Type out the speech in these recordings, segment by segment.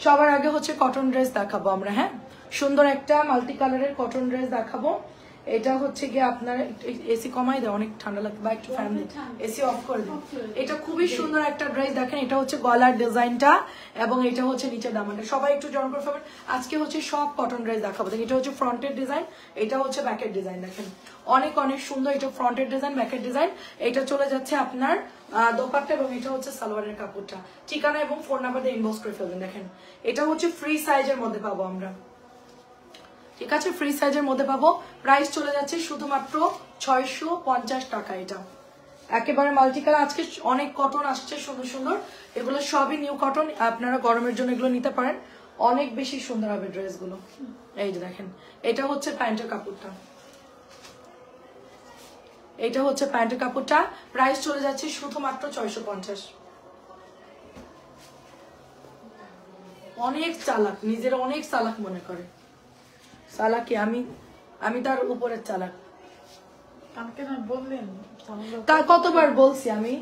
সবার আগে হচ্ছে কটন ড্রেস দেখাবো আমরা। হ্যাঁ, সুন্দর একটা মাল্টি কালারের কটন ড্রেস দেখাবো। এটা হচ্ছে গিয়ে আপনার এসি কমাই দেয়, অনেক ঠান্ডা লাগবে, বা একটু ফ্যান এসি অফ করে দেয়। এটা খুবই সুন্দর একটা ড্রেস দেখেন। এটা হচ্ছে গলার ডিজাইনটা এবং এটা হচ্ছে নিচের দামানটা। সবাই একটু জয়েন করে ফেলবেন। আজকে হচ্ছে সব কটন ড্রেস দেখাবো। দেখেন এটা হচ্ছে ফ্রন্টের ডিজাইন, এটা হচ্ছে ব্যাকের ডিজাইন। দেখেন অনেক অনেক সুন্দর। এটা ফ্রন্টের ডিজাইন, ব্যাকের ডিজাইন। এটা চলে যাচ্ছে আপনার দোপাট্টা এবং এটা হচ্ছে সালোয়ারের কাপড়টা। ঠিকানা এবং ফোন নাম্বার দিয়ে ইনবক্স করে ফেলবেন। দেখেন এটা হচ্ছে ফ্রি সাইজের মধ্যে পাবো আমরা, ঠিক আছে, ফ্রি সাইজের মধ্যে পাবো। প্রাইস চলে যাচ্ছে শুধুমাত্র 650 টাকা। এটা একেবারে মাল্টি কালার। আজকে অনেক কটন আসছে সুন্দর সুন্দর, এগুলো সবই নিউ কটন। আপনারা গরমের জন্য এগুলো নিতে পারেন, অনেক বেশি সুন্দর হবে ড্রেসগুলো। এই যে দেখেন এটা হচ্ছে প্যান্টের কাপড়টা, এটা হচ্ছে প্যান্টের কাপড়টা। প্রাইস চলে যাচ্ছে শুধুমাত্র 650। অনেক চালাক, নিজের অনেক চালাক মনে করে। চালাকি আমি তার উপরের চালাক। কতবার বলছি আমি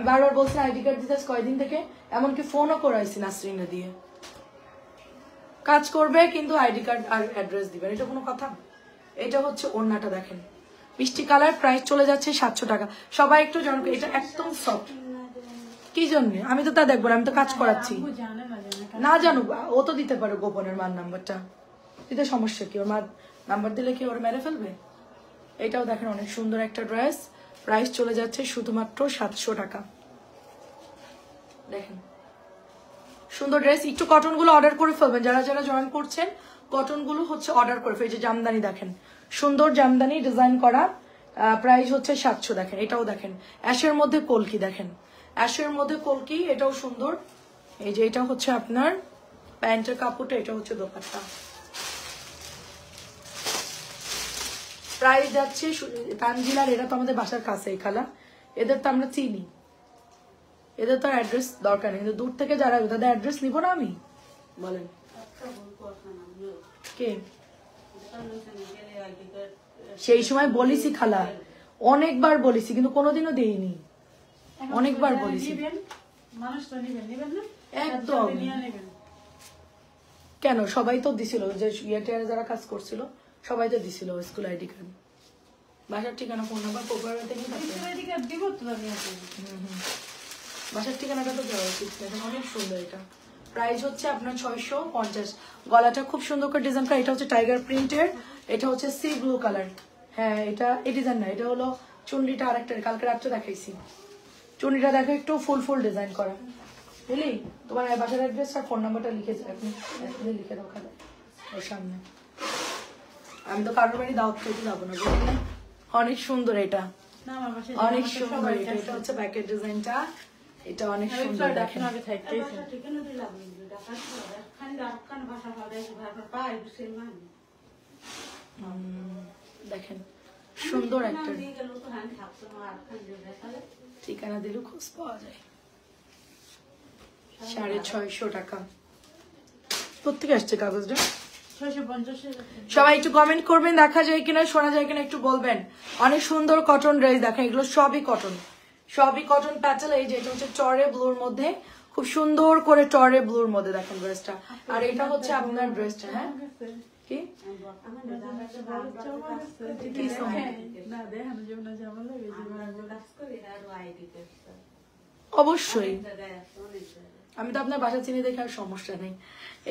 বারবার বলছি আইডি কার্ড দিতে কয়দিন থেকে, এমনকি ফোনও করাইছি নাসরিনা দিয়ে। কাজ করবে কিন্তু আইডি কার্ড আর অ্যাড্রেস দিবেন, এটা কোনো কথা? এটা হচ্ছে ওড়নাটা দেখেন, মিষ্টি কালার। প্রাইস চলে যাচ্ছে 700 টাকা। সবাই একটু জানো, এটা একদম সফট। কি জন্য? আমি তো তা দেখবো না, আমি তো কাজ করাচ্ছি। না জানো, ও তো দিতে পারে গোপনের মার নাম্বারটা, দিতে সমস্যা কি? ওর মার নাম্বার দিলে কি ওর মেরে ফেলবে? এটাও দেখেন অনেক সুন্দর একটা ড্রেস। প্রাইস চলে যাচ্ছে শুধুমাত্র 700 টাকা। দেখেন সুন্দর ড্রেস। একটু কটন গুলো অর্ডার করে ফেলবেন, যারা যারা জয়েন করছেন কটন গুলো হচ্ছে অর্ডার করে ফেলবে। জামদানি দেখেন, সুন্দর জামদানি ডিজাইন করা। প্রাইস হচ্ছে 700। দেখেন এটাও দেখেন অ্যাশের মধ্যে কলকি, দেখেন অ্যাশের মধ্যে কলকি, এটাও সুন্দর। এই যে এটা হচ্ছে আপনার প্যান্টের কাপড়টা, এটা হচ্ছে দোপাট্টা। প্রাইস যাচ্ছে তানজিলার, এরা তো আমাদের বাসার কাছে, এই খালা, এদের তো আমরা চিনি, এদের তো অ্যাড্রেস দরকার নেই। কিন্তু দূর থেকে যারা তাদের অ্যাড্রেস নিব না আমি? বলেন কে? সেই সময় বলিছি খালা, অনেকবার বলিছি, কিন্তু কোনোদিনও দেইনি। অনেকবার বলিছি। একদম কেন, সবাই তো দিছিল, যে ইয়ারটেলে যারা কাজ করছিল সবাই তো দিছিল স্কুল আইডি কার্ড, বাসার ঠিকানা, ফোন নাম্বার, বাসার ঠিকানাটা তো দেওয়া উচিত। দেখেন অনেক সুন্দর এটা। প্রাইস হচ্ছে আপনার 650। গলাটা খুব সুন্দর করে ডিজাইন করা। এটা হচ্ছে টাইগার প্রিন্টের, এটা হচ্ছে সি ব্লু কালার। হ্যাঁ এটা এই ডিজাইন না, এটা হলো চুনরিটা আরেকটা, কালকে রাত্রে দেখাইছি। চুনরিটা দেখো একটু ফুল ফুল ডিজাইন করা, বুঝলি? তোমার বাসার অ্যাড্রেস আর ফোন নাম্বারটা লিখে লিখে রাখা যায় ওর সামনে। আমি তো কারোর বাড়ি দাওয়াত খেতে যাবো না, বুঝলি? অনেক সুন্দর এটা, অনেক সুন্দর। এটা হচ্ছে ব্যাকের ডিজাইনটা, এটা অনেক সুন্দর। দেখেন দেখেন সুন্দর একটা, ঠিকানা দিলেও খোঁজ পাওয়া যায়। 650 টাকা। কোথেকে আসছে কাগজটা? সবাই একটু কমেন্ট করবেন, দেখা যায় কিনা, শোনা যায় কিনা একটু বলবেন। অনেক সুন্দর কটন ড্রেস দেখেন, এগুলো সবই কটন, সবই কটন প্যাটেল। এই যে এটা হচ্ছে টরে ব্লুর মধ্যে, খুব সুন্দর করে টরে ব্লুর মধ্যে দেখেন ড্রেসটা। আর এটা হচ্ছে আপনার ড্রেসটা। হ্যাঁ কি অবশ্যই, আমি তো আপনার বাসা চিনি দেখে আর সমস্যা নেই।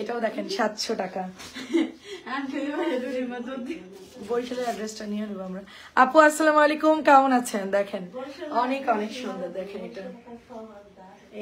এটাও দেখেন 700 টাকা। বরিশালের অ্যাড্রেসটা নিয়ে নেবো আমরা। আপু আসসালামু আলাইকুম, কেমন আছেন? দেখেন অনেক অনেক সুন্দর। দেখেন এটা,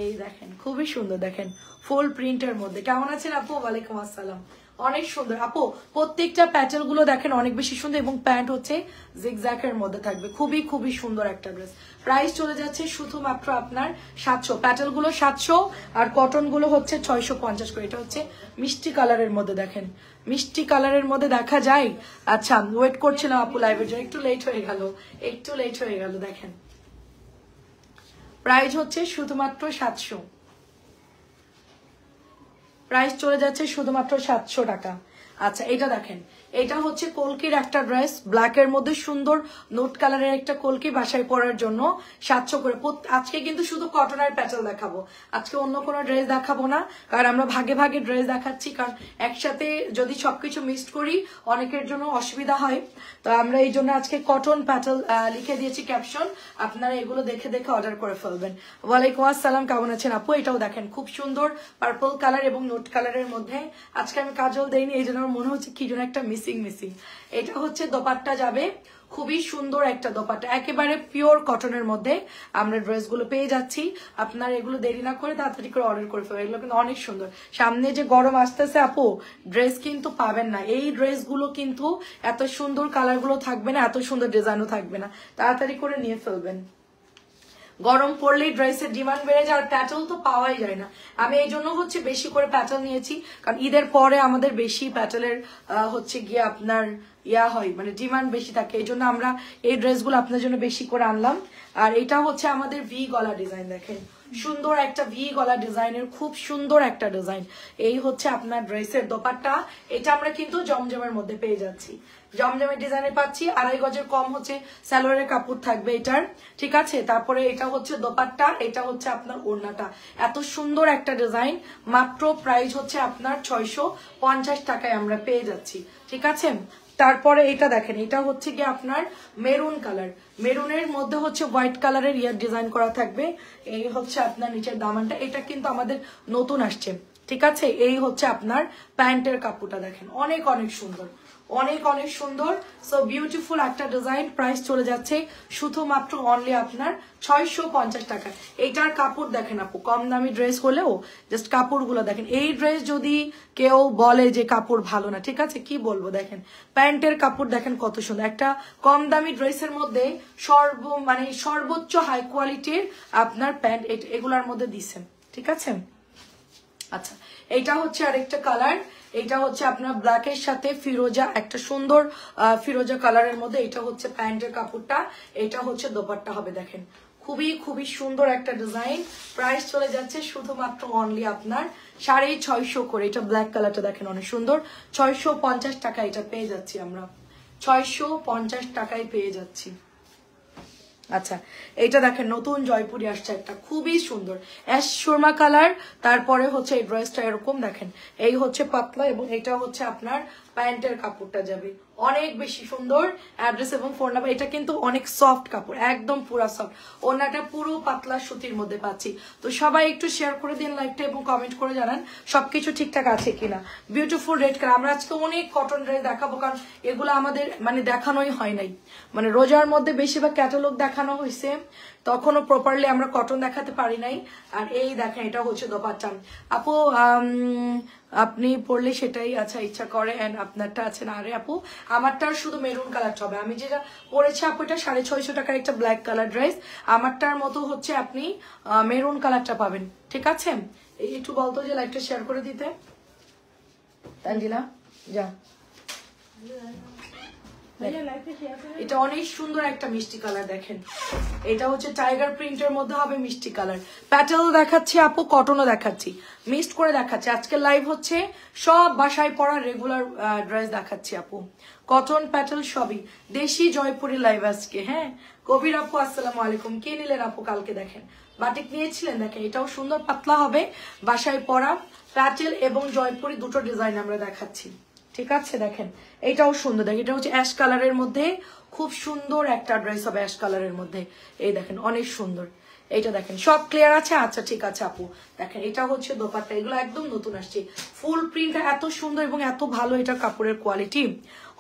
এই দেখেন খুবই সুন্দর। দেখেন ফুল প্রিন্টের মধ্যে। কেমন আছেন আপু? ওয়ালাইকুম আসসালাম। অনেক সুন্দর আপু, প্রত্যেকটা প্যাটেল গুলো দেখেন অনেক বেশি সুন্দর, এবং প্যান্ট হচ্ছে জিগজ্যাগের মধ্যে থাকবে। খুবই খুবই সুন্দর একটা ড্রেস। প্রাইস চলে যাচ্ছে শুধুমাত্র আপনার 700। প্যাটেল গুলো 700 আর কটন গুলো হচ্ছে 650 করে। এটা হচ্ছে মিষ্টি কালারের মধ্যে, দেখেন মিষ্টি কালারের মধ্যে দেখা যায়। আচ্ছা ওয়েট করছিলাম আপু লাইভের জন্য, একটু লেট হয়ে গেল, একটু লেট হয়ে গেল। দেখেন প্রাইস হচ্ছে শুধুমাত্র 700। প্রাইস চলে যাচ্ছে শুধুমাত্র 700 টাকা। আচ্ছা এটা দেখেন, এটা হচ্ছে কলকির একটা ড্রেস, ব্ল্যাকের মধ্যে সুন্দর নোট কালারের একটা কলকি, বাসায় পরার জন্য 700 করে। আজকে কিন্তু শুধু কটনের প্যাটেল দেখাবো, আজকে অন্য কোনো ড্রেস দেখাবো না, কারণ আমরা ভাগে ভাগে ড্রেস দেখাচ্ছি, কারণ একসাথে যদি সবকিছু মিক্সড করি অনেকের জন্য অসুবিধা হয়। তো আমরা এই জন্য আজকে কটন প্যাটেল লিখে দিয়েছি ক্যাপশন, আপনারা এগুলো দেখে দেখে অর্ডার করে ফেলবেন। ওয়ালাইকুম আসসালাম, কেমন আছেন আপু? এটাও দেখেন খুব সুন্দর পার্পল কালার এবং নোট কালারের মধ্যে। আজকে আমি কাজল দেইনি, এই জন্য আমার মনে হচ্ছে কি যেন একটা মিসিং। এটা হচ্ছে দোপাট্টা যাবে, খুবই সুন্দর একটা দোপাট্টা, একেবারে পিওর কটনের মধ্যে আমরা ড্রেসগুলো পেয়ে যাচ্ছি। আপনারা এগুলো দেরি না করে তাড়াতাড়ি করে অর্ডার করে ফেলবেন, এগুলো কিন্তু অনেক সুন্দর। সামনে যে গরম আসতেছে আপু, ড্রেস কিন্তু পাবেন না, এই ড্রেসগুলো কিন্তু এত সুন্দর কালারগুলো থাকবে না, এত সুন্দর ডিজাইনও থাকবে না, তাড়াতাড়ি করে নিয়ে ফেলবেন। গরম পড়লেই ড্রেসের ডিমান্ড বেড়ে যায়, আর প্যাটেল তো পাওয়াই যায় না। আমি এই জন্য হচ্ছে বেশি করে প্যাটেল নিয়েছি, কারণ ঈদের পরে আমাদের বেশি প্যাটেলের হচ্ছে গিয়ে আপনার হয়, মানে ডিমান্ড বেশি থাকে, এই জন্য আমরা এই ড্রেসগুলো আপনার জন্য বেশি করে আনলাম। আর এটা হচ্ছে আমাদের ভি গলা ডিজাইন, দেখেন সুন্দর একটা ভি গলা ডিজাইনের, খুব সুন্দর একটা ডিজাইন। এই হচ্ছে আপনার ড্রেসের দোপাট্টা, এটা আমরা কিন্তু জমজমের মধ্যে পেয়ে যাচ্ছি, জমজমের ডিজাইনে পাচ্ছি। 2.5 গজের কম হচ্ছে সালোয়ারের কাপড় থাকবে এটার, ঠিক আছে। তারপরে এটা হচ্ছে দোপাট্টা, এটা হচ্ছে আপনার ওড়নাটা, এত সুন্দর একটা ডিজাইন। মাত্র প্রাইস হচ্ছে আপনার 650 টাকায় আমরা পেয়ে যাচ্ছি, ঠিক আছে। তারপরে এটা দেখেন, এটা হচ্ছে কি আপনার মেরুন কালার, মেরুনের মধ্যে হচ্ছে হোয়াইট কালারের ইয়ার ডিজাইন করা থাকবে। এই হচ্ছে আপনার নিচের দামানটা, এটা কিন্তু আমাদের নতুন আসছে, ঠিক আছে। এই হচ্ছে আপনার প্যান্টের কাপড়টা, দেখেন অনেক অনেক সুন্দর, অনেক অনেক সুন্দর। সো বিউটিফুল একটা ডিজাইন, প্রাইস চলে যাচ্ছে শুধুমাত্র অনলি আপনার 650 টাকা। এইটার কাপড় দেখেন আপু, কম দামি ড্রেস হলেও জাস্ট কাপড়গুলো দেখেন। এই ড্রেস যদি কেউ বলে যে কাপড় ভালো না, ঠিক আছে, কি বলবো, দেখেন প্যান্টের কাপড় দেখেন কত সুন্দর। একটা কম দামি ড্রেসের মধ্যে সর্বোচ্চ হাই কোয়ালিটির আপনার প্যান্ট এগুলার মধ্যে দিচ্ছেন, ঠিক আছে। আচ্ছা, এইটা হচ্ছে আরেকটা কালার, এটা হচ্ছে আপনার ব্ল্যাকের সাথে ফিরোজা, একটা সুন্দর ফিরোজা কালারের মধ্যে। এটা হচ্ছে প্যান্টের কাপড়টা, এটা হচ্ছে দোপাট্টা হবে, দেখেন খুবই খুবই সুন্দর একটা ডিজাইন। প্রাইস চলে যাচ্ছে শুধুমাত্র অনলি আপনার 650 করে। এটা ব্ল্যাক কালারটা দেখেন অনেক সুন্দর, 650 টাকা এটা পেয়ে যাচ্ছি আমরা, 650 টাকায় পেয়ে যাচ্ছি। আচ্ছা, এটা দেখেন নতুন জয়পুরি আসছে একটা, খুবই সুন্দর অ্যাশ সুরমা কালার। তারপরে হচ্ছে এই ড্রেসটা এরকম দেখেন, এই হচ্ছে পাতলা এবং এটা হচ্ছে আপনার প্যান্টের কাপড়টা যাবে, অনেক বেশি সুন্দর। অ্যাড্রেস এবং ফোন নাম্বার, এটা কিন্তু অনেক সফট কাপড়, একদম পুরো সফট, ওনাটা পুরো পাতলা সুতির মধ্যে পাচ্ছি। তো সবাই একটু শেয়ার করে দিন লাইভটা এবং কমেন্ট করে জানান সবকিছু ঠিকঠাক আছে কিনা। Beautiful red colour. আমরা আজকে অনেক কটন ড্রেস দেখাবো, কারণ এগুলো আমাদের মানে দেখানোই হয় নাই, মানে রোজার মধ্যে বেশিরভাগ ক্যাটালগ দেখানো হয়েছে, তখনও প্রপারলি আমরা কটন দেখাতে পারি নাই। আর এই দেখেন, এটা হচ্ছে দোপাট্টা আপু, আপনি পড়লে সেটাই আচ্ছা ইচ্ছা করে, এন্ড আপনারটা আছে না? আরে আপু, আমারটার শুধু মেরুন কালারটা হবে, আমি যেটা পরেছি আপু এটা 650 টাকার একটা ব্ল্যাক কালার ড্রেস, আমারটার মতো হচ্ছে আপনি মেরুন কালারটা পাবেন, ঠিক আছে। একটু বলতো যে লাইভটা শেয়ার করে দিতে, তানজিলা যা। এটা অনেক সুন্দর একটা মিষ্টি কালার, দেখেন এটা হচ্ছে টাইগার প্রিন্টের মধ্যে হবে মিষ্টি কালার। প্যাটেলও দেখাচ্ছি আপু, কটনও দেখাচ্ছি, মিক্সড করে দেখাচ্ছি। আজকে লাইভ হচ্ছে সব বাসায় পরা রেগুলার ড্রেস দেখাচ্ছি আপু, কটন প্যাটেল সবই। দেশি জয়পুরি লাইভ আজকে। হ্যাঁ কবির আপু আসসালামু আলাইকুম, কে নিলেন আপু? কালকে দেখেন বাটিক নিয়েছিলেন, দেখেন এটাও সুন্দর পাতলা হবে, বাসায় পরা প্যাটেল এবং জয়পুরি দুটো ডিজাইন আমরা দেখাচ্ছি, ঠিক আছে। দেখেন এটাও সুন্দর, দেখেন এটা হচ্ছে অ্যাশ কালারের মধ্যে, খুব সুন্দর একটা ড্রেস হবে অ্যাশ কালারের মধ্যে। এই দেখেন অনেক সুন্দর, এইটা দেখেন সব ক্লিয়ার আছে? আচ্ছা ঠিক আছে আপু, দেখেন এটা হচ্ছে দোপাট্টা, এগুলো একদম নতুন আসছে, ফুল প্রিন্ট এত সুন্দর এবং এত ভালো এটা কাপড়ের কোয়ালিটি,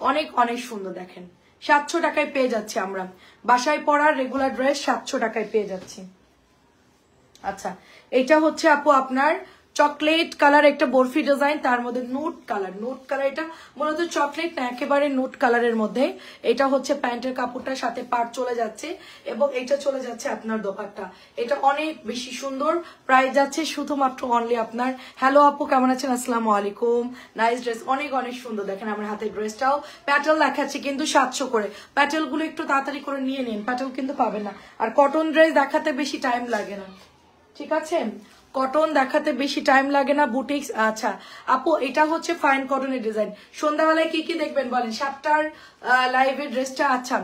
অনেক অনেক সুন্দর। দেখেন 700 টাকায় পেয়ে যাচ্ছি আমরা, বাসায় পরার রেগুলার ড্রেস 700 টাকায় পেয়ে যাচ্ছি। আচ্ছা, এটা হচ্ছে আপু আপনার চকলেট কালার একটা বরফি ডিজাইন, তার মধ্যে নোট কালার, নোট কালার, এটা মূলত চকলেট না, একেবারে নোট কালারের মধ্যে। এটা হচ্ছে প্যান্টের কাপড়টার সাথে পাড় চলে যাচ্ছে এবং এটা চলে যাচ্ছে আপনার দোপাট্টা, এটা অনেক বেশি সুন্দর। প্রাইস যাচ্ছে শুধুমাত্র অনলি আপনার, হ্যালো আপু কেমন আছেন? আসসালামু আলাইকুম, নাইস ড্রেস, অনেক অনেক সুন্দর। দেখেন আমার হাতের ড্রেসটাও প্যাটেল দেখাচ্ছি কিন্তু 700 করে, প্যাটেল গুলো একটু তাড়াতাড়ি করে নিয়ে নিন, প্যাটেল কিন্তু পাবেন না। আর কটন ড্রেস দেখাতে বেশি টাইম লাগে না, ঠিক আছে। কটন দেখাতে বেশি টাইম লাগে না, বুটিক্স। আচ্ছা আপু এটা হচ্ছে ফাইন কটনের ডিজাইন। সন্ধ্যাবেলায় কি কি দেখবেন বলেন? 7টার লাইভের ড্রেসটা। আচ্ছা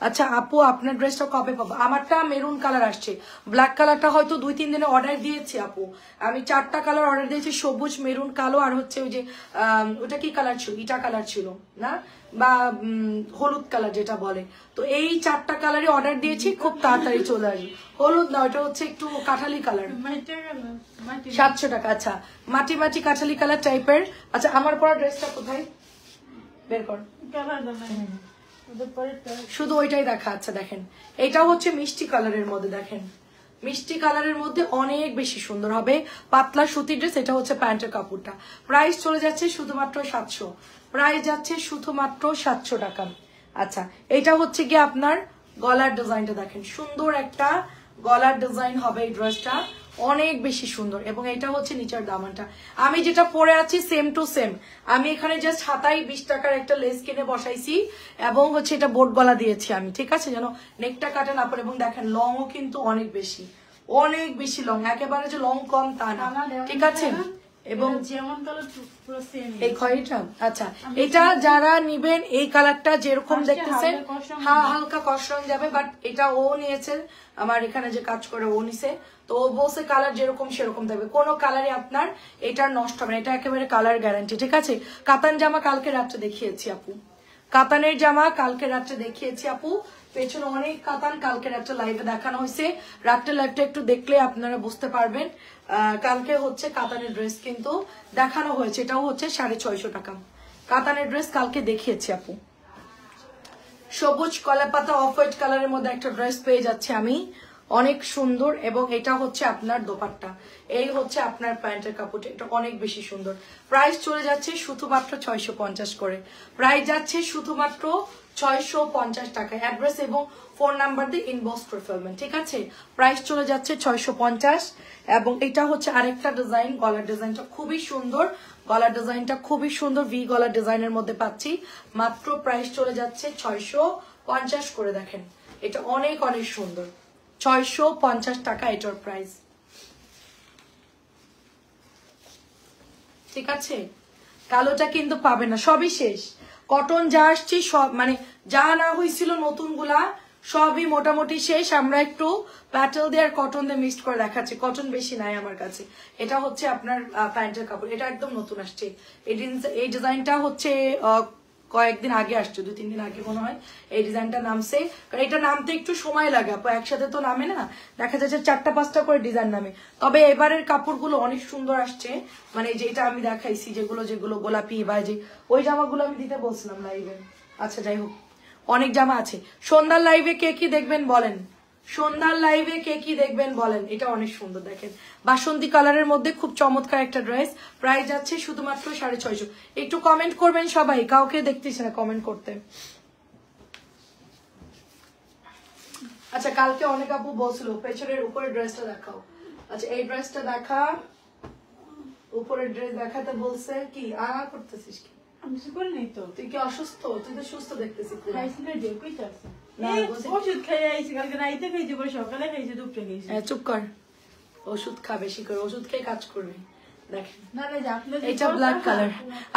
আচ্ছা আপু আপনার ড্রেসটা কবে পাবো? আমারটা মেরুন কালার আসছে, ব্ল্যাক কালারটা হয়তো 2-3 দিনে অর্ডার দিয়েছি আপু। আমি 4টা কালার অর্ডার দিয়েছি, সবুজ, মেরুন, কালো, আর হচ্ছে ওই যে ওটা কি কালার ছিল, ইটা কালার ছিল না, বা হলুদ কালার যেটা বলে। তো এই 4টা কালারই অর্ডার দিয়েছি, খুব তাড়াতাড়ি চলে আসবে। হলুদ না, ওটা হচ্ছে একটু কাঠালি কালার, 700 টাকা। আচ্ছা মাটি মাটি কাঠালি কালার টাইপের। আচ্ছা আমার পরা ড্রেসটা কোথায়, বের কর, শুধু ওইটাই দেখা। আচ্ছা দেখেন এটা হচ্ছে মিষ্টি কালারের মধ্যে, দেখেন মিষ্টি কালারের মধ্যে অনেক বেশি সুন্দর হবে, পাতলা সুতির ড্রেস। এটা হচ্ছে প্যান্টের কাপড়টা। প্রাইস চলে যাচ্ছে শুধুমাত্র 700, প্রাইস যাচ্ছে শুধুমাত্র 700 টাকা। আচ্ছা এটা হচ্ছে গিয়ে আপনার গলার ডিজাইনটা দেখেন, সুন্দর একটা গলার ডিজাইন হবে এই ড্রেসটা, অনেক বেশি সুন্দর। এবং এটা হচ্ছে নিচের দামানটা, আমি যেটা পরে আছি সেম টু সেম। আমি এখানে জাস্ট হাতায় 20 টাকার একটা লেস কিনে বসাইছি, এবং হচ্ছে এটা বোট গলা দিয়েছি আমি, ঠিক আছে, যেন নেকটা কাটে না পড়ে। এবং দেখেন লংও কিন্তু অনেক বেশি, অনেক বেশি লং, একেবারে যে লং কম তা না, ঠিক আছে। এবং এই খয়েরিটা, আচ্ছা এটা যারা নিবেন এই কালারটা যেরকম দেখতেছেন, হালকা কসরং যাবে, বাট এটা ও নিয়েছে, আমার এখানে যে কাজ করে ও নিছে, তো ও বলছে কালার যেরকম সেরকম থাকবে, কোনো কালারে আপনার এটা নষ্ট হবে না, এটা একেবারে কালার গ্যারান্টি, ঠিক আছে। কাতান জামা কালকে রাত্রে দেখিয়েছি আপু, কাতানের জামা কালকে রাত্রে দেখিয়েছি আপু, পেছনে অনেক কাতান কালকে রাত্রে লাইভে দেখানো হয়েছে। রাত্রে লাইভটা একটু দেখলে আপনারা বুঝতে পারবেন। কালকে হচ্ছে কাতানের ড্রেস কিন্তু দেখানো হয়েছে, এটাও হচ্ছে 650 টাকা কাতানের ড্রেস কালকে দেখিয়েছি আপু। সবুজ কলা পাতা অফ হোয়াইট কালারের মধ্যে একটা ড্রেস পেয়ে যাচ্ছে আমি, অনেক সুন্দর। এবং এটা হচ্ছে আপনার দোপাট্টা, এই হচ্ছে আপনার প্যান্টের কাপড়টা, এটা অনেক বেশি সুন্দর। প্রাইস চলে যাচ্ছে শুধুমাত্র 650 করে, প্রাইস যাচ্ছে শুধুমাত্র 650 টাকা। অ্যাড্রেস এবং ফোন নাম্বার দিয়ে ইনবক্স করে ফেলবেন, ঠিক আছে। প্রাইস চলে যাচ্ছে 650। এবং এটা হচ্ছে আরেকটা ডিজাইন, গলার ডিজাইনটা খুবই সুন্দর, গলার ডিজাইনটা খুবই সুন্দর, ভি গলার ডিজাইনের মধ্যে পাচ্ছি, মাত্র প্রাইস চলে যাচ্ছে 650 করে। দেখেন এটা অনেক অনেক সুন্দর, 650 টাকা এটার প্রাইস, ঠিক আছে। কালোটা কিন্তু পাবে না, সবই শেষ। কটন যা আসছে সব, মানে যা না হয়েছিল নতুন গুলা সবই মোটামুটি শেষ। আমরা একটু প্যাটেল দিয়ে আর কটন দিয়ে মিক্সড করে দেখাচ্ছি, কটন বেশি নাই আমার কাছে। এটা হচ্ছে আপনার প্যান্টের কাপড়, এটা একদম নতুন আসছে। এই ডিজাইনটা হচ্ছে কয়েকদিন আগে আসছে, 2-3 দিন আগে মনে হয় এই ডিজাইনটা নামছে। কারণ এটা নামতে একটু সময় লাগে আপু, একসাথে তো নামে না, দেখা যাচ্ছে 4টা-5টা করে ডিজাইন নামে। তবে এবারের কাপড়গুলো অনেক সুন্দর আসছে, মানে যেটা আমি দেখাইছি, যেগুলো যেগুলো গোলাপি বা যে ওই জামাগুলো আমি দিতে বলছিলাম লাইভে। আচ্ছা যাই হোক, অনেক জামা আছে। সন্ধ্যার লাইভে কে কি দেখবেন বলেন, সন্ধ্যার লাইভে কে কি দেখবেন বলেন। এটা অনেক সুন্দর, দেখেন বাসন্তী কালারের মধ্যে খুব চমৎকার একটা ড্রেস, প্রাইস যাচ্ছে শুধুমাত্র 650। একটু কমেন্ট করবেন সবাই, কাউকে দেখতেছি না কমেন্ট করতে। আচ্ছা কালকে অনেক আপু বলছিল পেছনের উপরের ড্রেসটা দেখাও। আচ্ছা এই ড্রেসটা দেখা, উপরের ড্রেস দেখাতে বলছে, কি করতেছিস কি? আমি কিছু করি নাই তো। তুই কি অসুস্থ? তুই তো সুস্থ দেখতেছিস। ওষুধ খেয়ে আইছি, কালকে রাইতে খেয়েছি, পরে সকালে খেয়েছি, দুপুরে খেয়েছি। চুপ কর, ওষুধ খা বেশি করে, ওষুধ খেয়ে কাজ করবি। দেখেন না এটা ব্ল্যাক কালার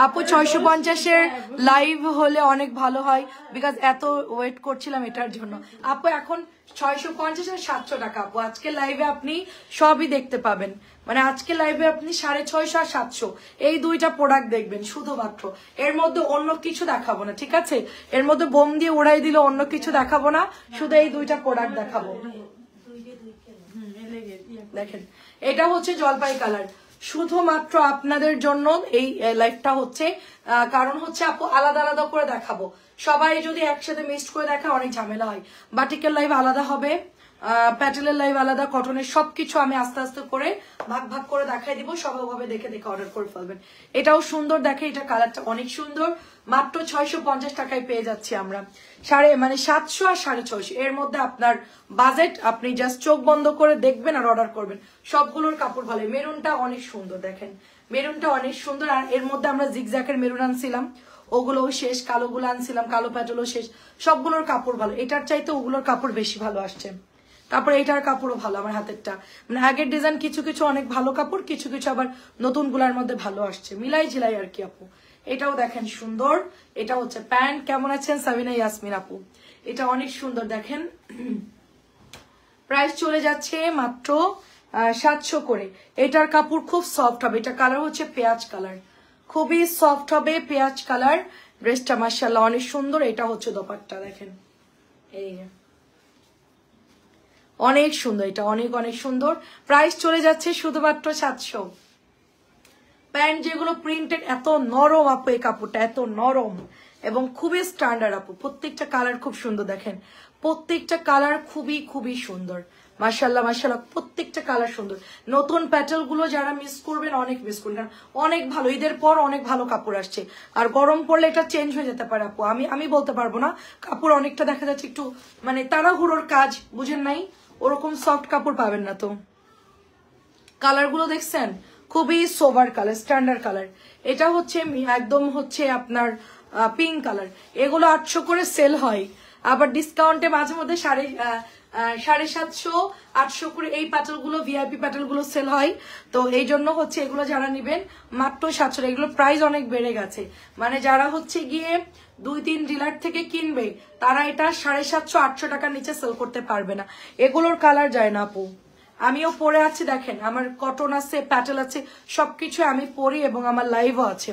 আপু, 650-এর লাইভ হলে অনেক ভালো হয়, বিকজ এত ওয়েট করছিলাম এটার জন্য আপু। এখন 650 আর 700 টাকা আপু, আজকে লাইভে আপনি সবই দেখতে পাবেন, মানে আজকে লাইভে আপনি 650 আর 700 এই দুইটা প্রোডাক্ট দেখবেন শুধুমাত্র। এর মধ্যে অন্য কিছু দেখাবো না, ঠিক আছে। এর মধ্যে বোম দিয়ে উড়াই দিলে অন্য কিছু দেখাবো না, শুধু এই দুইটা প্রোডাক্ট দেখাবো। দেখেন এটা হচ্ছে জলপাই কালার, শুধুমাত্র আপনাদের জন্য এই লাইভটা হচ্ছে, কারণ হচ্ছে আপু আলাদা আলাদা করে দেখাবো। সবাই যদি একসাথে মিক্সড করে দেখা অনেক ঝামেলা হয়। বাটিকের লাইভ আলাদা হবে, প্যাটেলের লাইভ আলাদা, কটনের সবকিছু আমি আস্তে আস্তে করে ভাগ ভাগ করে দেখাই দিব, সবাই ভাবে দেখে দেখে অর্ডার করে ফেলবেন। এটাও সুন্দর, দেখে এটা কালারটা অনেক সুন্দর, মাত্র 650 টাকায় পেয়ে যাচ্ছি আমরা। 700 আর 650 এর মধ্যে আপনার বাজেট, আপনি জাস্ট চোখ বন্ধ করে দেখবেন আর অর্ডার করবেন। সবগুলোর কাপড় ভালো। মেরুনটা অনেক সুন্দর, দেখেন মেরুনটা অনেক সুন্দর। আর এর মধ্যে আমরা জিগজ্যাকের মেরুন আনছিলাম, ওগুলোও শেষ, কালোগুলো আনছিলাম, কালো প্যাটেলও শেষ, সবগুলোর কাপড় ভালো। এটার চাইতে ওগুলোর কাপড় বেশি ভালো আসছে। তারপরে এটার কাপড়ও ভালো আমার হাতেরটা, মানে আগের ডিজাইন কিছু কিছু অনেক ভালো কাপড়, কিছু কিছু আবার নতুন গুলার মধ্যে ভালো আসছে, মিলাই ঝিলাই আর কি আপু। এটাও দেখেন সুন্দর, এটা হচ্ছে প্যান্ট। কেমন আছেন সাবিনা ইয়াসমিন আপু? এটা অনেক সুন্দর দেখেন। প্রাইস চলে যাচ্ছে মাত্র 700 করে। এটার কাপড় খুব সফট হবে, এটা কালার হচ্ছে পেঁয়াজ কালার, খুবই সফট হবে পেঁয়াজ কালার। ড্রেসটা মাশাআল্লাহ অনেক সুন্দর। এটা হচ্ছে দোপাট্টা দেখেন, এই অনেক সুন্দর, এটা অনেক অনেক সুন্দর। প্রাইস চলে যাচ্ছে শুধুমাত্র 700। প্যান্ট যেগুলো প্রিন্টেড এত নরম আপু, এই কাপড়টা এত নরম এবং খুবই স্ট্যান্ডার্ড আপু। প্রত্যেকটা কালার খুব সুন্দর দেখেন, প্রত্যেকটা কালার খুবই খুবই সুন্দর। মাশাআল্লাহ মাশাআল্লাহ, প্রত্যেকটা কালার সুন্দর। নতুন প্যাটেল গুলো যারা মিস করবেন অনেক মিস করবেন, কারণ অনেক ভালো, ঈদের পর অনেক ভালো কাপড় আসছে। আর গরম পড়লে এটা চেঞ্জ হয়ে যেতে পারে আপু, আমি বলতে পারবো না। কাপড় অনেকটা দেখা যাচ্ছে একটু মানে তাড়াহুড়োর কাজ, বুঝেন নাই, ওরকম সফট কাপড় পাবেন না। তো কালার গুলো দেখছেন, খুবই সোবার কালার, স্ট্যান্ডার্ড কালার। এটা হচ্ছে একদম হচ্ছে আপনার পিঙ্ক কালার। এগুলো 800 করে সেল হয়, আবার ডিসকাউন্টে মাঝে মধ্যে 750, 800 করে এই প্যাটেল গুলো, ভিআইপি প্যাটেল গুলো সেল হয়। তো এই জন্য হচ্ছে এগুলো যারা নিবেন মাত্র 700। এগুলো প্রাইস অনেক বেড়ে গেছে, মানে যারা হচ্ছে গিয়ে 2-3 ডিলার থেকে কিনবে তারা এটা 750-800 টাকার নিচে সেল করতে পারবে না। এগুলোর কালার যায় না আপু। আমিও পরে আছি দেখেন, আমার কটন আছে, প্যাটেল আছে, সবকিছু আমি পরি এবং আমার লাইভও আছে।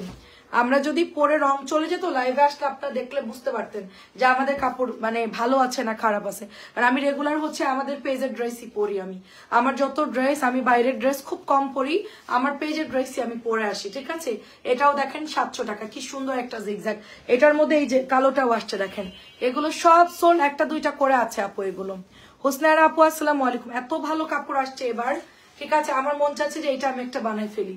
আমরা যদি পরে রং চলে যেত, লাইভে আসলে আপনারা দেখলে বুঝতে পারতেন যে আমাদের কাপড় মানে ভালো আছে না খারাপ আছে। আর আমি রেগুলার হচ্ছে আমাদের পেজের ড্রেসই পরি। আমি আমার যত ড্রেস, আমি বাইরের ড্রেস খুব কম পরি, আমার পেজের ড্রেসই আমি পরে আসি, ঠিক আছে। এটাও দেখেন 700 টাকা, কি সুন্দর একটা জিগজ্যাগ। এটার মধ্যে এই যে কালোটাও আসছে দেখেন, এগুলো সব সোল 1-2টা করে আছে আপু। এগুলো হোসনারা আপু আসসালামু আলাইকুম, এত ভালো কাপড় আসছে এবার, ঠিক আছে। আমার মন চাচ্ছে যে এটা আমি একটা বানাই ফেলি,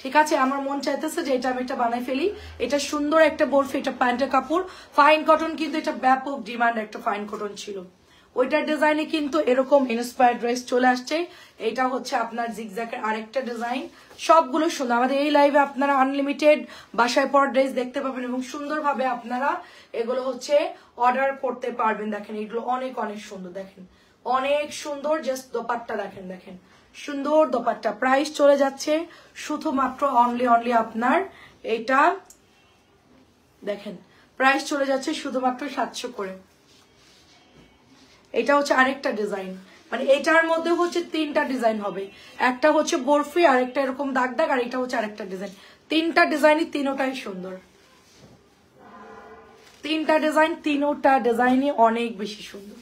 ঠিক আছে, আমার মন চাইতেছে যে এটা আমি একটা বানাই ফেলি। এটা সুন্দর একটা বরফি, এটা প্যান্টের কাপড়, ফাইন কটন, কিন্তু এটা ব্যাপক ডিমান্ড একটা ফাইন কটন ছিল। ওইটার ডিজাইনে কিন্তু এরকম ইন্সপায়ার্ড ড্রেস চলে আসছে। এটা হচ্ছে আপনার জিগজ্যাগের আরেকটা ডিজাইন। সবগুলো সুন্দর। আমাদের এই লাইভে আপনারা আনলিমিটেড বাসায় পর ড্রেস দেখতে পাবেন এবং সুন্দরভাবে আপনারা এগুলো হচ্ছে অর্ডার করতে পারবেন। দেখেন এগুলো অনেক অনেক সুন্দর, দেখেন অনেক সুন্দর। জাস্ট দোপাট্টা দেখেন, দেখেন সুন্দর দোপাট্টা। প্রাইস চলে যাচ্ছে শুধুমাত্র অনলি আপনার এটা দেখেন, প্রাইস চলে যাচ্ছে শুধুমাত্র 700 করে। এটা হচ্ছে আরেকটা ডিজাইন, মানে এটার মধ্যে হচ্ছে 3টা ডিজাইন হবে। একটা হচ্ছে বরফি, আরেকটা এরকম দাগ দাগ, আর এটা হচ্ছে আরেকটা ডিজাইন। 3টা ডিজাইনই, 3টাই সুন্দর। 3টা ডিজাইন, 3টা ডিজাইনই অনেক বেশি সুন্দর।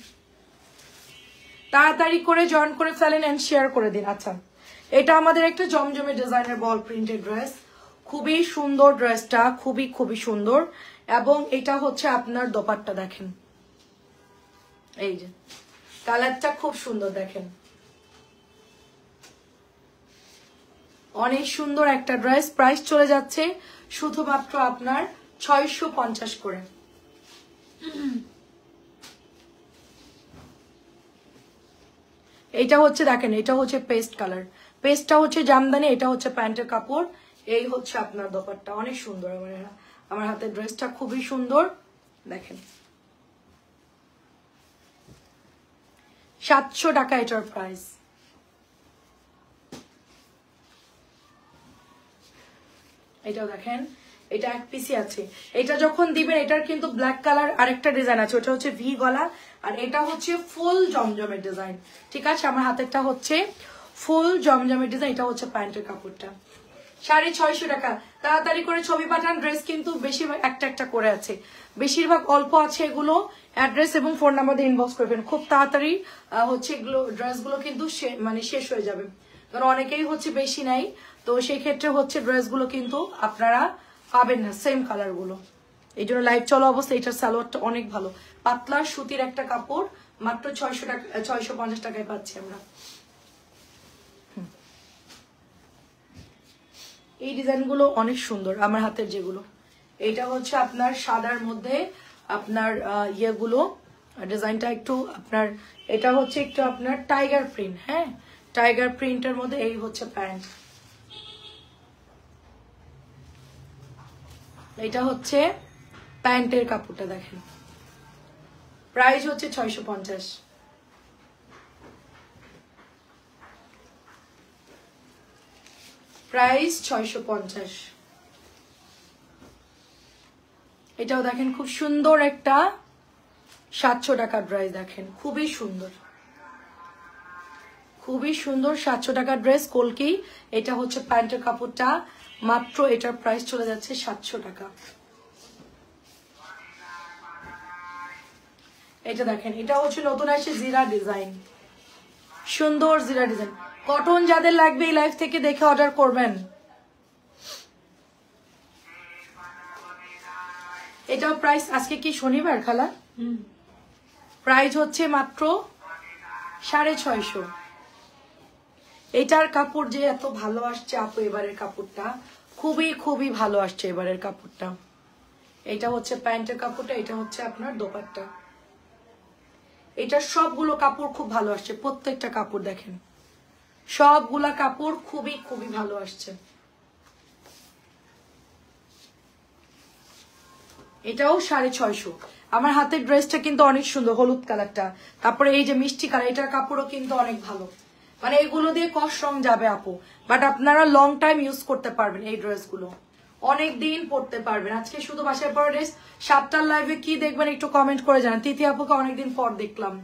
তাড়াতাড়ি করে জয়েন করে ফেলেন এন্ড শেয়ার করে দিন। আচ্ছা, এটা আমাদের একটা জমজমে ডিজাইনের বল প্রিন্টেড ড্রেস, খুবই সুন্দর ড্রেসটা, খুবই খুবই সুন্দর। এবং এটা হচ্ছে আপনার দোপাট্টা দেখেন, এই যে কালারটা খুব সুন্দর দেখেন, অনেক সুন্দর একটা ড্রেস। প্রাইস চলে যাচ্ছে শুধুমাত্র আপনার 650 করে। এটা হচ্ছে দেখেন, এটা হচ্ছে পেস্ট কালার, পেস্টটা হচ্ছে জামদানি, এটা হচ্ছে প্যান্টের কাপড়, এই হচ্ছে আপনার দোপাট্টা। অনেক সুন্দর, আমার হাতের ড্রেসটা খুবই সুন্দর দেখেন। 700 টাকা এটার প্রাইস। এটাও দেখেন, এটা এক পিসি আছে। এটা যখন দিবেন, এটার কিন্তু ব্ল্যাক কালার আরেকটা ডিজাইন আছে, ওটা হচ্ছে ভি গলা, আর এটা হচ্ছে ফুল জমজমের ডিজাইন, ঠিক আছে। আমার হাতেরটা হচ্ছে ফুল জমজমের ডিজাইন, এটা হচ্ছে প্যান্টের কাপড়টা। 650 টাকা। তাড়াতাড়ি করে ছবি পাঠান, ড্রেস কিন্তু বেশিরভাগ একটা একটা করে আছে, বেশিরভাগ অল্প আছে। এগুলো অ্যাড্রেস এবং ফোন নাম্বার দিয়ে ইনবক্স করবেন, খুব তাড়াতাড়ি হচ্ছে এগুলো ড্রেসগুলো কিন্তু মানে শেষ হয়ে যাবে, কারণ অনেকেই হচ্ছে বেশি নাই। তো সেই ক্ষেত্রে হচ্ছে ড্রেসগুলো কিন্তু আপনারা পাবেন না সেম কালার গুলো। এই জন্য লাইভ চলো অবস্থা। এটার সালোয়ারটা অনেক ভালো, পাতলা সুতির একটা কাপড়, মাত্র 600 টাকা, 650 টাকায় পাচ্ছি আমরা। এই ডিজাইনগুলো অনেক সুন্দর আমার হাতের যেগুলো। এটা হচ্ছে আপনার সাদার মধ্যে আপনার ইয়েগুলো ডিজাইনটা একটু আপনার, এটা হচ্ছে একটু আপনার টাইগার প্রিন্ট, হ্যাঁ টাইগার প্রিন্টের মধ্যে। এই হচ্ছে প্যান্ট, এটা হচ্ছে প্যান্টের কাপড়টা দেখেন। প্রাইস হচ্ছে 650। প্রাইস 650। এটাও দেখেন খুব সুন্দর একটা 700 টাকার ড্রেস, দেখেন খুবই সুন্দর, খুবই সুন্দর 700 টাকার ড্রেস কলকি। এটা হচ্ছে প্যান্টের কাপড়টা, মাত্র এটার প্রাইস চলে যাচ্ছে 700 টাকা। এটা দেখেন, এটা হচ্ছে নতুন আসছে জিরা ডিজাইন, সুন্দর জিরা ডিজাইন। কটন যাদের লাগবে এই লাইভ থেকে দেখে অর্ডার করবেন। এটাও প্রাইস, আজকে কি শনিবার খালা, প্রাইস হচ্ছে মাত্র 650। এটার কাপড় যে এত ভালো আসছে আপু, এবারের কাপড়টা খুবই খুবই ভালো আসছে এবারের কাপড়টা। এটা হচ্ছে প্যান্টের কাপড়টা, এটা হচ্ছে আপনার দোপাট্টা। এটা সবগুলো কাপড় খুব ভালো আসছে, প্রত্যেকটা কাপড় দেখেন, সবগুলা কাপড় খুবই খুবই ভালো আসছে। এটাও 650। আমার হাতের ড্রেসটা কিন্তু অনেক সুন্দর, হলুদ কালারটা, তারপরে এই যে মিষ্টি কালার, এটার কাপড়ও কিন্তু অনেক ভালো। মানে এগুলো দিয়ে কস রং যাবে আপু, বাট আপনারা লং টাইম ইউজ করতে পারবেন এই ড্রেসগুলো, অনেক দিন পরতে পারবেন। আজকে শুধু বাসায় পরা ড্রেস। 7টার লাইভে কি দেখবেন একটু কমেন্ট করে জানান। তিথি আপুকে অনেকদিন পর দেখলাম।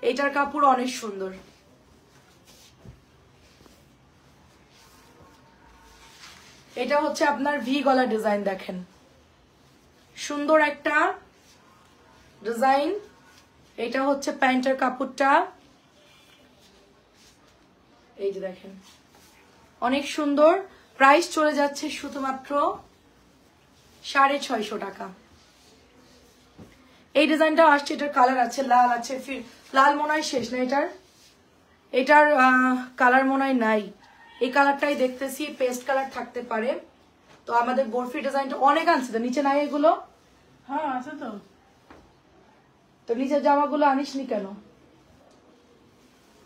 এটার কাপড় অনেক সুন্দর। এটা হচ্ছে আপনার ভি গলা ডিজাইন, দেখেন সুন্দর একটা ডিজাইন। এটা হচ্ছে প্যান্টের কাপড়টা, এই যে দেখেন অনেক সুন্দর। প্রাইস চলে যাচ্ছে শুধুমাত্র 650 টাকা। এই ডিজাইনটা আসছে, এটার কালার আছে, লাল আছে, ফির লাল মনে হয় শেষ না এটার কালার মনে হয় নাই। এই কালারটাই দেখতেছি, পেস্ট কালার থাকতে পারে। তো আমাদের বরফি ডিজাইনটা অনেক আনছে, তো নিচে নাই এগুলো। হ্যাঁ আছে তো। তো নিচের জামাগুলো আনিসনি কেন?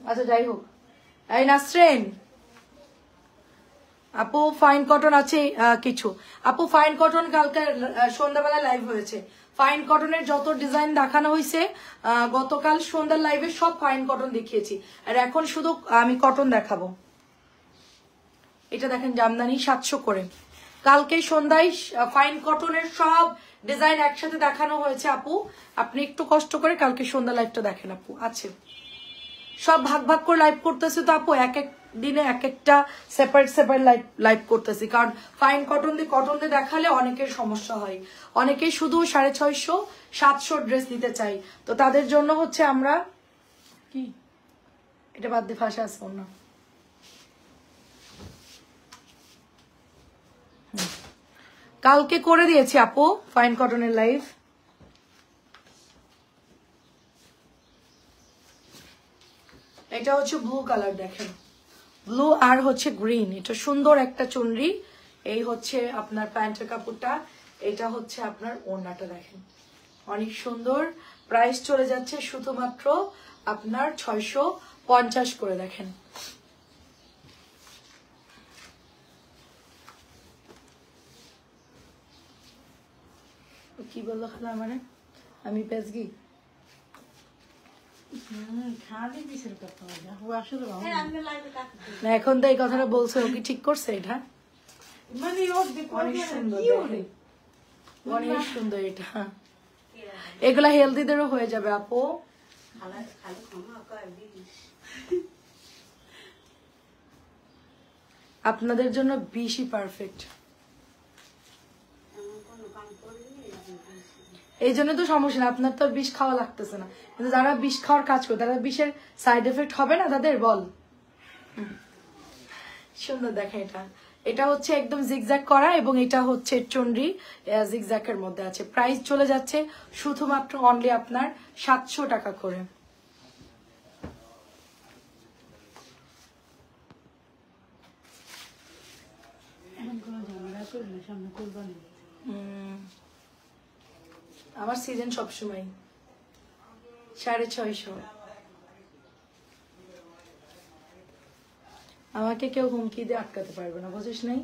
আচ্ছা যাই হোক। এই নাসরিন আপু, ফাইন কটন আছে কিছু আপু, ফাইন কটন কালকে সন্ধ্যাবেলা লাইভ হয়েছে। ফাইন কটনের যত ডিজাইন দেখানো হয়েছে গতকাল সন্ধ্যার লাইভে সব ফাইন কটন দেখিয়েছি, আর এখন শুধু আমি কটন দেখাবো। এটা দেখেন জামদানি 700 করে। কালকে সন্ধ্যায় ফাইন কটনের সব ডিজাইন একসাথে দেখানো হয়েছে আপু, আপনি একটু কষ্ট করে কালকে সন্ধ্যা লাইভটা দেখেন আপু। আছে সব ভাগ ভাগ করে লাইভ করতেছি তো আপু, এক এক দিনে এক একটা সেপারেট সেপারেট লাইভ করতেছি, কারণ ফাইন কটন দিয়ে দেখালে অনেকের সমস্যা হয়। অনেকেই শুধু 650 700 ড্রেস নিতে চাই, তো তাদের জন্য হচ্ছে আমরা কি এটা বাদ দিয়ে ফাঁসে আসবো না। কালকে করে দিয়েছি আপু ফাইন কটনের লাইভ। এটা হচ্ছে ব্লু কালার, দেখেন ব্লু আর হচ্ছে গ্রিন, এটা সুন্দর একটা চুনরি। এই হচ্ছে আপনার প্যান্টের কাপড়টা, এটা হচ্ছে আপনার ওড়নাটা, দেখেন অনেক সুন্দর। প্রাইস চলে যাচ্ছে শুধুমাত্র আপনার 650 করে। দেখেন কি বললো খালা, মানে আমি পেজগি না, এখন তো এই কথাটা বলছে, ও কি ঠিক করছে? এটা অনেক সুন্দর, অনেক সুন্দর। এটা এগুলা হেলদিদেরও হয়ে যাবে আপু। আপনাদের জন্য বেশি পারফেক্ট, এই জন্য তো সমস্যা না, আপনার তো বিষ খাওয়া লাগতেছে না। কিন্তু যারা বিষ খাওয়ার কাজ করে তারা বিষের সাইড এফেক্ট হবে না তাদের, বল। সুন্দর দেখেন, এটা হচ্ছে একদম জিগজ্যাগ করা, এবং এটা হচ্ছে চন্ডি জিগজ্যাগের মধ্যে আছে। প্রাইস চলে যাচ্ছে শুধুমাত্র অনলি আপনার 700 টাকা করে। আমার সিজন সবসময় 650। আমাকে কেউ হুমকি দিয়ে আটকাতে পারবে না, বুঝিস নাই?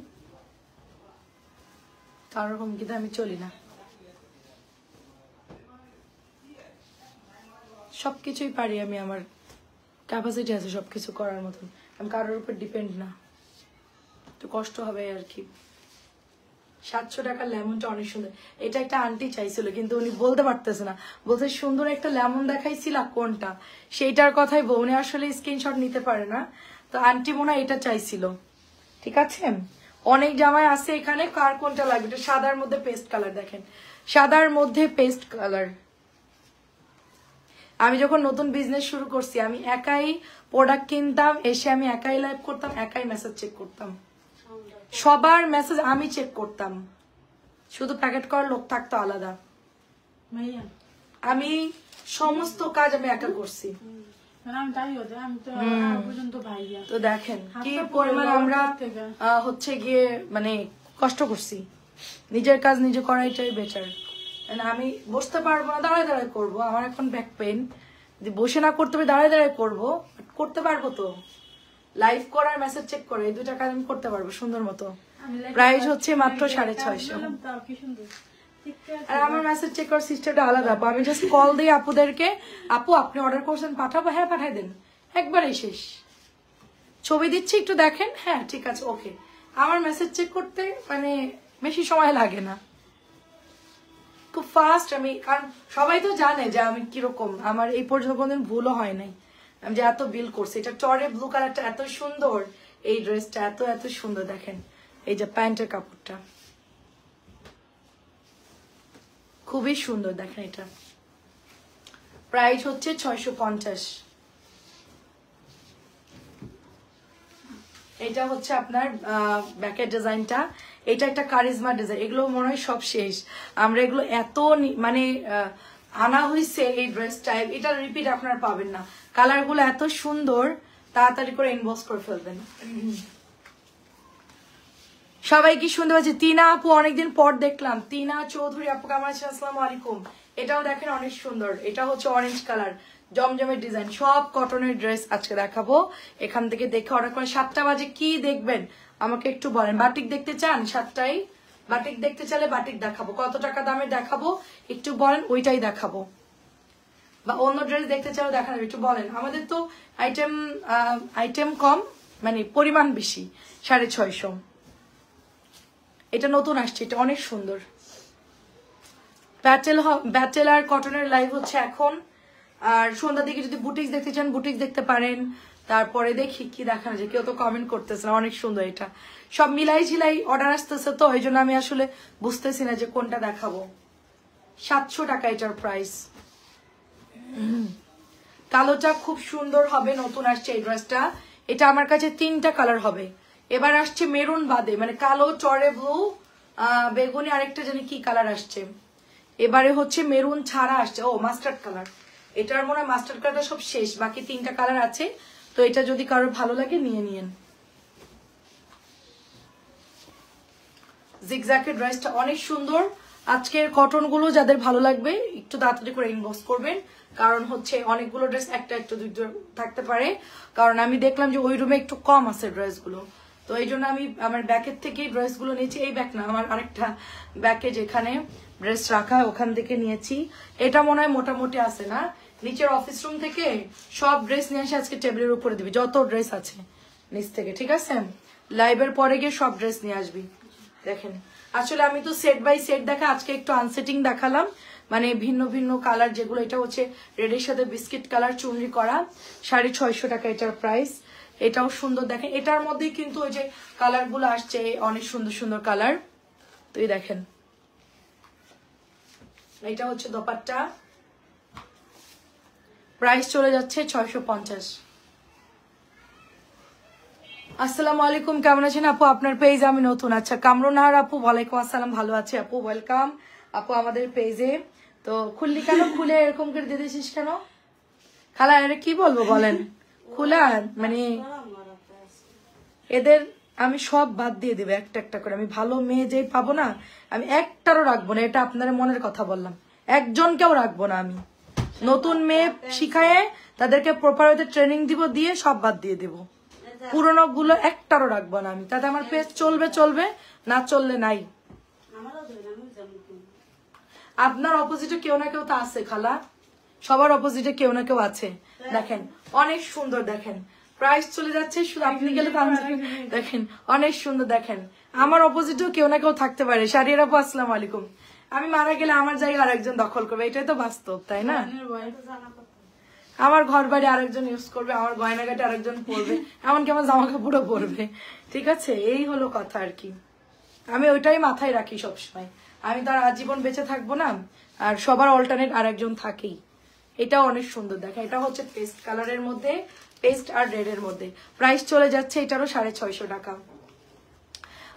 কারোর হুমকিতে আমি চলি না, সবকিছুই পারি আমি, আমার ক্যাপাসিটি আছে সবকিছু করার মতন। আমি কারোর উপর ডিপেন্ড না। একটু কষ্ট হবে আর কি। 700 টাকার লেমনটা অনেক সুন্দর। এটা একটা আন্টি চাইছিল কিন্তু উনি বলতে পারতেছে না, বলতে সুন্দর একটা লেমন দেখাইছিল কোনটা, সেইটার কথাই উনি আসলে স্ক্রিনশট নিতে পারে না, তো আন্টি মনে হয় এটা চাইছিল। ঠিক আছে, অনেক জামাই আছে এখানে, কার কোনটা লাগবে? এটা সাদার মধ্যে পেস্ট কালার, দেখেন সাদার মধ্যে পেস্ট কালার। আমি যখন নতুন বিজনেস শুরু করছি আমি একাই প্রোডাক্ট কিনতাম, এসে আমি একাই লাইভ করতাম, একাই মেসেজ চেক করতাম, সবার মেসেজ আমি চেক করতাম, শুধু প্যাকেট করার লোক থাকতো আলাদা। ভাইয়া আমি সমস্ত কাজ আমি একা করছি। আমি তাই হতে, আমি তো আর পর্যন্ত ভাইয়া। তো দেখেন কি পরিমাণ আমরা হচ্ছে গিয়ে মানে কষ্ট করছি। নিজের কাজ নিজে করাইটাই বেটার। আমি বসতে পারবো না, দাঁড়ায় দাঁড়ায় করবো, আমার এখন ব্যাক পেন, বসে না করতে হবে দাঁড়ায় দাঁড়ায় করবো, করতে পারবো তো। লাইভ করার মেসেজ চেক করে এই দুইটা কাজ আমি করতে পারবো সুন্দর মতো। প্রাইস হচ্ছে মাত্র 650। আর আমার মেসেজ চেক করার সিস্টেমটা আলাদা। আমি জাস্ট কল দিই আপুদেরকে, আপু আপনি অর্ডার করছেন পাঠাবো, হ্যাঁ পাঠাই দেন, একবারেই শেষ। ছবি দিচ্ছি একটু দেখেন, হ্যাঁ ঠিক আছে ওকে। আমার মেসেজ চেক করতে মানে বেশি সময় লাগে না, খুব ফাস্ট আমি। কারণ সবাই তো জানে যে আমি কিরকম, আমার এই পর্যন্ত কোনদিন ভুলও হয় নাই। আমি যে এত বিল করছি, এটা চরে ব্লু কালারটা এত সুন্দর, এই ড্রেসটা এত এত সুন্দর। দেখেন এই যে প্যান্টের কাপড়টা খুবই সুন্দর, দেখেন এটা প্রাইস হচ্ছে 650। এটা হচ্ছে আপনার ব্যাকের ডিজাইনটা, এটা একটা কারিজমা ডিজাইন। এগুলো মনে হয় সব শেষ, আমরা এগুলো এত মানে আনা হয়েছে এই ড্রেস টাইপ, এটা রিপিট আপনারা পাবেন না। কালার গুলো এত সুন্দর, তাড়াতাড়ি করে ইনবক্স করে ফেলবেন। সবাই কি শুনতে পাচ্ছি? তিনা আপু অনেকদিন পর দেখলাম, তিনা চৌধুরী আপু কেমন আছেন? আসসালামু আলাইকুম। এটাও দেখেন অনেক সুন্দর, এটা হচ্ছে অরেঞ্জ কালার, জমজমের ডিজাইন, সব কটনের ড্রেস আজকে দেখাবো। এখান থেকে দেখে অর্ডার করে। 7টা বাজে কি দেখবেন আমাকে একটু বলেন। বাটিক দেখতে চান? 7টায় বাটিক দেখতে চাইলে বাটিক দেখাবো। কত টাকা দামের দেখাবো একটু বলেন, ওইটাই দেখাবো। বা অন্য ড্রেস দেখতে চাইলে দেখানো একটু বলেন। আমাদের তো আইটেম কম, মানে পরিমাণ বেশি। 650। এটা নতুন আসছে, এটা অনেক সুন্দর। ব্যাটেল আর কটনের লাইভ হচ্ছে এখন। আর সন্ধ্যার দিকে যদি বুটিক্স দেখতে চান বুটিক্স দেখতে পারেন। তারপরে দেখি কি দেখানো যায়, কেউ তো কমেন্ট করতেছে না। অনেক সুন্দর, এটা সব মিলাই ঝিলাই অর্ডার আসতেছে, তো এই জন্য আমি আসলে বুঝতেছি না যে কোনটা দেখাবো। 700 টাকা এটার প্রাইস। কালোটা খুব সুন্দর হবে, নতুন আসছে এই ড্রেসটা। এটা আমার কাছে 3টা কালার হবে। এবার আসছে মেরুন বাদে, মানে কালো চড়ে ব্লু, বেগুনি, আরেকটা জানি কি কালার আসছে। এবারে হচ্ছে মেরুন ছাড়া আসছে, ও মাস্টার্ড কালার। এটার মনে হয় মাস্টার্ড কালারটা সব শেষ, বাকি 3টা কালার আছে। তো এটা যদি কারোর ভালো লাগে নিয়ে নিন। জিগজ্যাকের ড্রেসটা অনেক সুন্দর। আজকের কটন গুলো যাদের ভালো লাগবে একটু তাড়াতাড়ি করে ইনবক্স করবেন, কারণ হচ্ছে অনেকগুলো ড্রেস একটা দুটো থাকতে পারে। কারণ আমি দেখলাম যে ওই রুমে একটু কম আছে ড্রেসগুলো, তো এই জন্য আমি আমার ব্যাকের থেকে ড্রেসগুলো নিয়েছি। এই ব্যাগ না, আমার আরেকটা ব্যাগে যেখানে ড্রেস রাখা ওখান থেকে নিয়েছি। এটা মনে হয় মোটামুটি আছে না, নিচের অফিস রুম থেকে সব ড্রেস নিয়ে এসে আজকে টেবিলের উপরে দিবি, যত ড্রেস আছে নিচ থেকে। ঠিক আছে, লাইভের পরে গিয়ে সব ড্রেস নিয়ে আসবি। দেখেন আসলে আমি তো সেট বাই সেট দেখা, আজকে একটু আনসেটিং দেখালাম, মানে ভিন্ন ভিন্ন কালার যেগুলো। এটা হচ্ছে রেডের সাথে বিস্কিট কালার চুনরি করা, 650 টাকা এটার প্রাইস। এটাও সুন্দর, দেখেন এটার মধ্যেই কিন্তু ওই যে কালার গুলো আসছে, অনেক সুন্দর সুন্দর কালার। তো এই দেখেন এটা হচ্ছে দোপাট্টা, প্রাইস চলে যাচ্ছে 650। আসসালামু আলাইকুম, কেমন আছেন আপু? আপনার পেজ আমি নতুন। আচ্ছা কামরুনার আপু, ওয়ালাইকুম আসসালাম, ভালো আছে আপু, ওয়েলকাম আপু আমাদের পেজে। তো খুললি কেন, খুলে এরকম করে দিয়ে দিয়েছিস কেন? খালা এটা কি বলবো বলেন, খুলা মানে এদের আমি সব বাদ দিয়ে দেবো একটা একটা করে। আমি ভালো মেয়ে যে পাবো না, আমি একটারও রাখবো না, এটা আপনার মনের কথা বললাম। একজনকেও রাখবো না আমি। নতুন মেয়ে শিখায়ে তাদেরকে প্রপার ওয়েতে ট্রেনিং দিব, দিয়ে সব বাদ দিয়ে দেবো। পুরোনো গুলো একটারও রাখবো না আমি, তাতে আমার পেজ চলবে চলবে, না চললে নাই। আপনার অপোজিটে কেউ না কেউ তো আছে খালা, সবার অপোজিটে কেউ না কেউ আছে। দেখেন অনেক সুন্দর, দেখেন প্রাইস চলে যাচ্ছে শুধু আপনি গেলে দেখেন অনেক সুন্দর দেখেন আমার অপোজিটেও কেউ না কেউ থাকতে পারে শাড়ির আপু আসসালামু আলাইকুম আমি মারা গেলে আমার জায়গা আরেকজন দখল করবে এটাই তো বাস্তব তাই না আমার ঘর বাড়ি আরেকজন ইউজ করবে আমার গয়নাগাটি আরেকজন পরবে এমনকি আমার জামা কাপড়ও পরবে ঠিক আছে এই হলো কথা আর কি আমি ওইটাই মাথায় রাখি সবসময় আমি তো আর আজীবন বেঁচে থাকবো না আর সবার অল্টারনেট আরেকজন থাকেই এটা অনেক সুন্দর দেখে এটা হচ্ছে পেস্ট কালারের মধ্যে পেস্ট আর রেড এর মধ্যে প্রাইস চলে যাচ্ছে এটারও 650 টাকা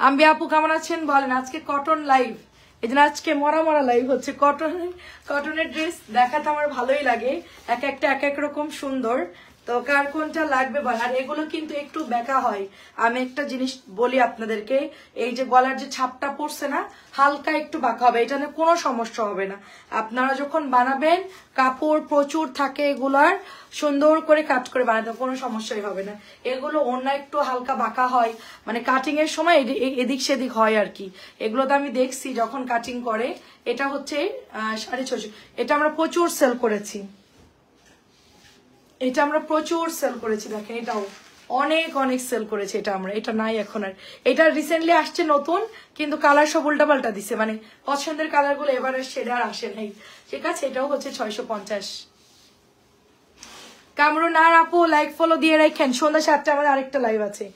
আম্বি আপু কেমন আছেন বলেন আজকে কটন লাইভ এই জন্য আজকে মরা মরা লাইভ হচ্ছে কটনের ড্রেস দেখাতে আমার ভালোই লাগে এক একটা এক এক রকম সুন্দর তো কার কোনটা লাগবে বল আর এগুলো কিন্তু একটু বেঁকা হয় আমি একটা জিনিস বলি আপনাদেরকে এই যে গলার যে ছাপটা পড়ছে না হালকা একটু বাঁকা হবে এটা নিয়ে কোনো সমস্যা হবে না আপনারা যখন বানাবেন কাপড় প্রচুর থাকে এগুলার সুন্দর করে কাট করে বানাতে কোনো সমস্যাই হবে না এগুলো অন্য একটু হালকা বাঁকা হয় মানে কাটিং এর সময় এদিক সেদিক হয় আর কি এগুলো তো আমি দেখছি যখন কাটিং করে এটা হচ্ছে 650 এটা আমরা প্রচুর সেল করেছি এটা আমরা প্রচুর সেল করেছি দেখেন এটাও অনেক অনেক সেল করেছে এটা আমরা এটা নাই এখন আর এটা রিসেন্টলি আসছে নতুন কিন্তু কালার সব উল্টাপাল্টা দিছে মানে পছন্দের কালার গুলো এবার সেটা আর আসে নাই ঠিক আছে এটাও হচ্ছে 650 কামরুন আর আপু লাইক ফলো দিয়ে রাখেন সন্ধ্যা 7টা আমাদের আরেকটা লাইভ আছে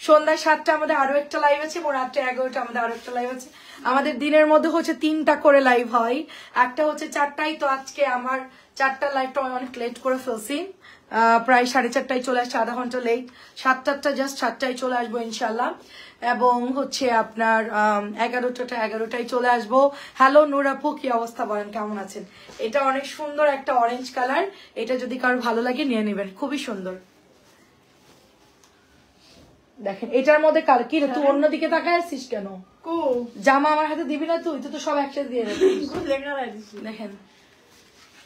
সন্ধ্যা 7টা আমাদের আরো একটা লাইভ আছে এবং রাত্রে 11টা আমাদের আরো একটা লাইভ আছে আমাদের দিনের মধ্যে হচ্ছে 3টা করে লাইভ হয় একটা হচ্ছে 4টায় তো আজকে আমার 4টা লাইভটা অনেক লেট করে ফেলছি প্রায় 4:30টায় চলে আসছে আধা ঘন্টা লেট 7টা জাস্ট 7টায় চলে আসবো ইনশাল্লাহ এবং হচ্ছে আপনার 11টায় চলে আসবো হ্যালো নূর আপু কি অবস্থা বলেন কেমন আছেন এটা অনেক সুন্দর একটা অরেঞ্জ কালার এটা যদি কারো ভালো লাগে নিয়ে নেবেন খুবই সুন্দর দেখেন এটার মধ্যে কালার কি রে তুই অন্যদিকে তাকায় আছিস কেন জামা আমার হাতে দিবি না তুই তো সব একসাথে দিয়ে দেখেন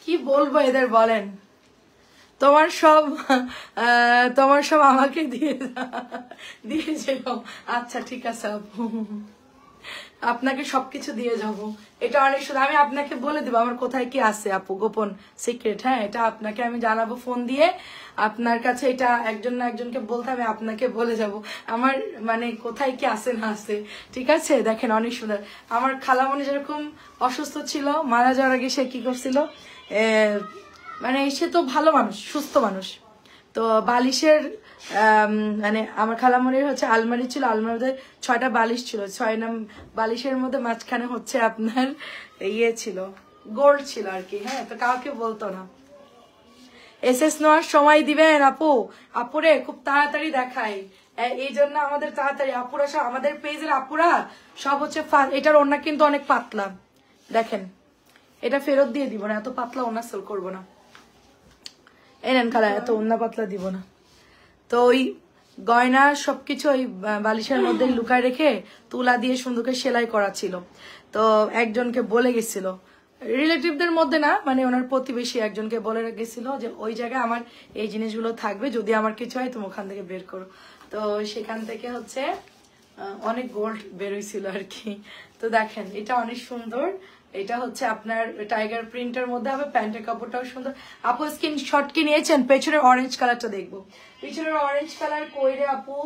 কি বলবো এদের বলেন তোমার সব আমাকে দিয়ে যাও আচ্ছা ঠিক আছে আপু আপনাকে সবকিছু দিয়ে যাব এটা অনেক সুন্দর আমি আপনাকে বলে দেবো আমার কোথায় কি আছে আপু গোপন সিক্রেট হ্যাঁ এটা আপনাকে আমি জানাবো ফোন দিয়ে আপনার কাছে এটা একজন না একজনকে বলতে আমি আপনাকে বলে যাব আমার মানে কোথায় কি আছে না আছে ঠিক আছে দেখেন অনেক সুন্দর আমার খালামণি যেরকম অসুস্থ ছিল মারা যাওয়ার আগে সে কি করছিল মানে সে তো ভালো মানুষ সুস্থ মানুষ তো বালিশের মানে আমার খালামণির হচ্ছে আলমারি ছিল আলমারির মধ্যে 6টা বালিশ ছিল 6 বালিশের মধ্যে মাঝখানে হচ্ছে আপনার ইয়ে ছিল গোল্ড ছিল আর কি হ্যাঁ তো কাউকে বলতো না এসএস নেওয়ার সময় দিবেন আপুরে খুব তাড়াতাড়ি দেখায় এই জন্য আমাদের তাড়াতাড়ি আপুরা সব আমাদের পেজের আপুরা সব হচ্ছে এটার ওড়না কিন্তু অনেক পাতলা দেখেন এটা ফেরত দিয়ে দিব না এত পাতলা ওড়না সেল করবো না এনেন খালা এত ওড়না পাতলা দিব না তো ওই গয়না সবকিছু ওই বালিশের মধ্যে লুকায় রেখে তুলা দিয়ে সুন্দর করে সেলাই করা ছিল তো একজনকে বলে গেছিল রিলেটিভদের মধ্যে না মানে ওনার প্রতিবেশী একজনকে বলে গেছিল যে ওই জায়গায় আমার এই জিনিসগুলো থাকবে যদি আমার কিছু হয় তুমি ওখান থেকে বের করো তো সেখান থেকে হচ্ছে অনেক গোল্ড বেরোইছিল আর কি তো দেখেন এটা অনেক সুন্দর এটা হচ্ছে আপনার টাইগার প্রিন্টের মধ্যে হবে প্যান্টের কাপড়টাও সুন্দর আপু স্ক্রিনশট কি নিয়েছেন পেছনের অরেঞ্জ কালারটা দেখবো পেছনের অরেঞ্জ কালার কই রে আপু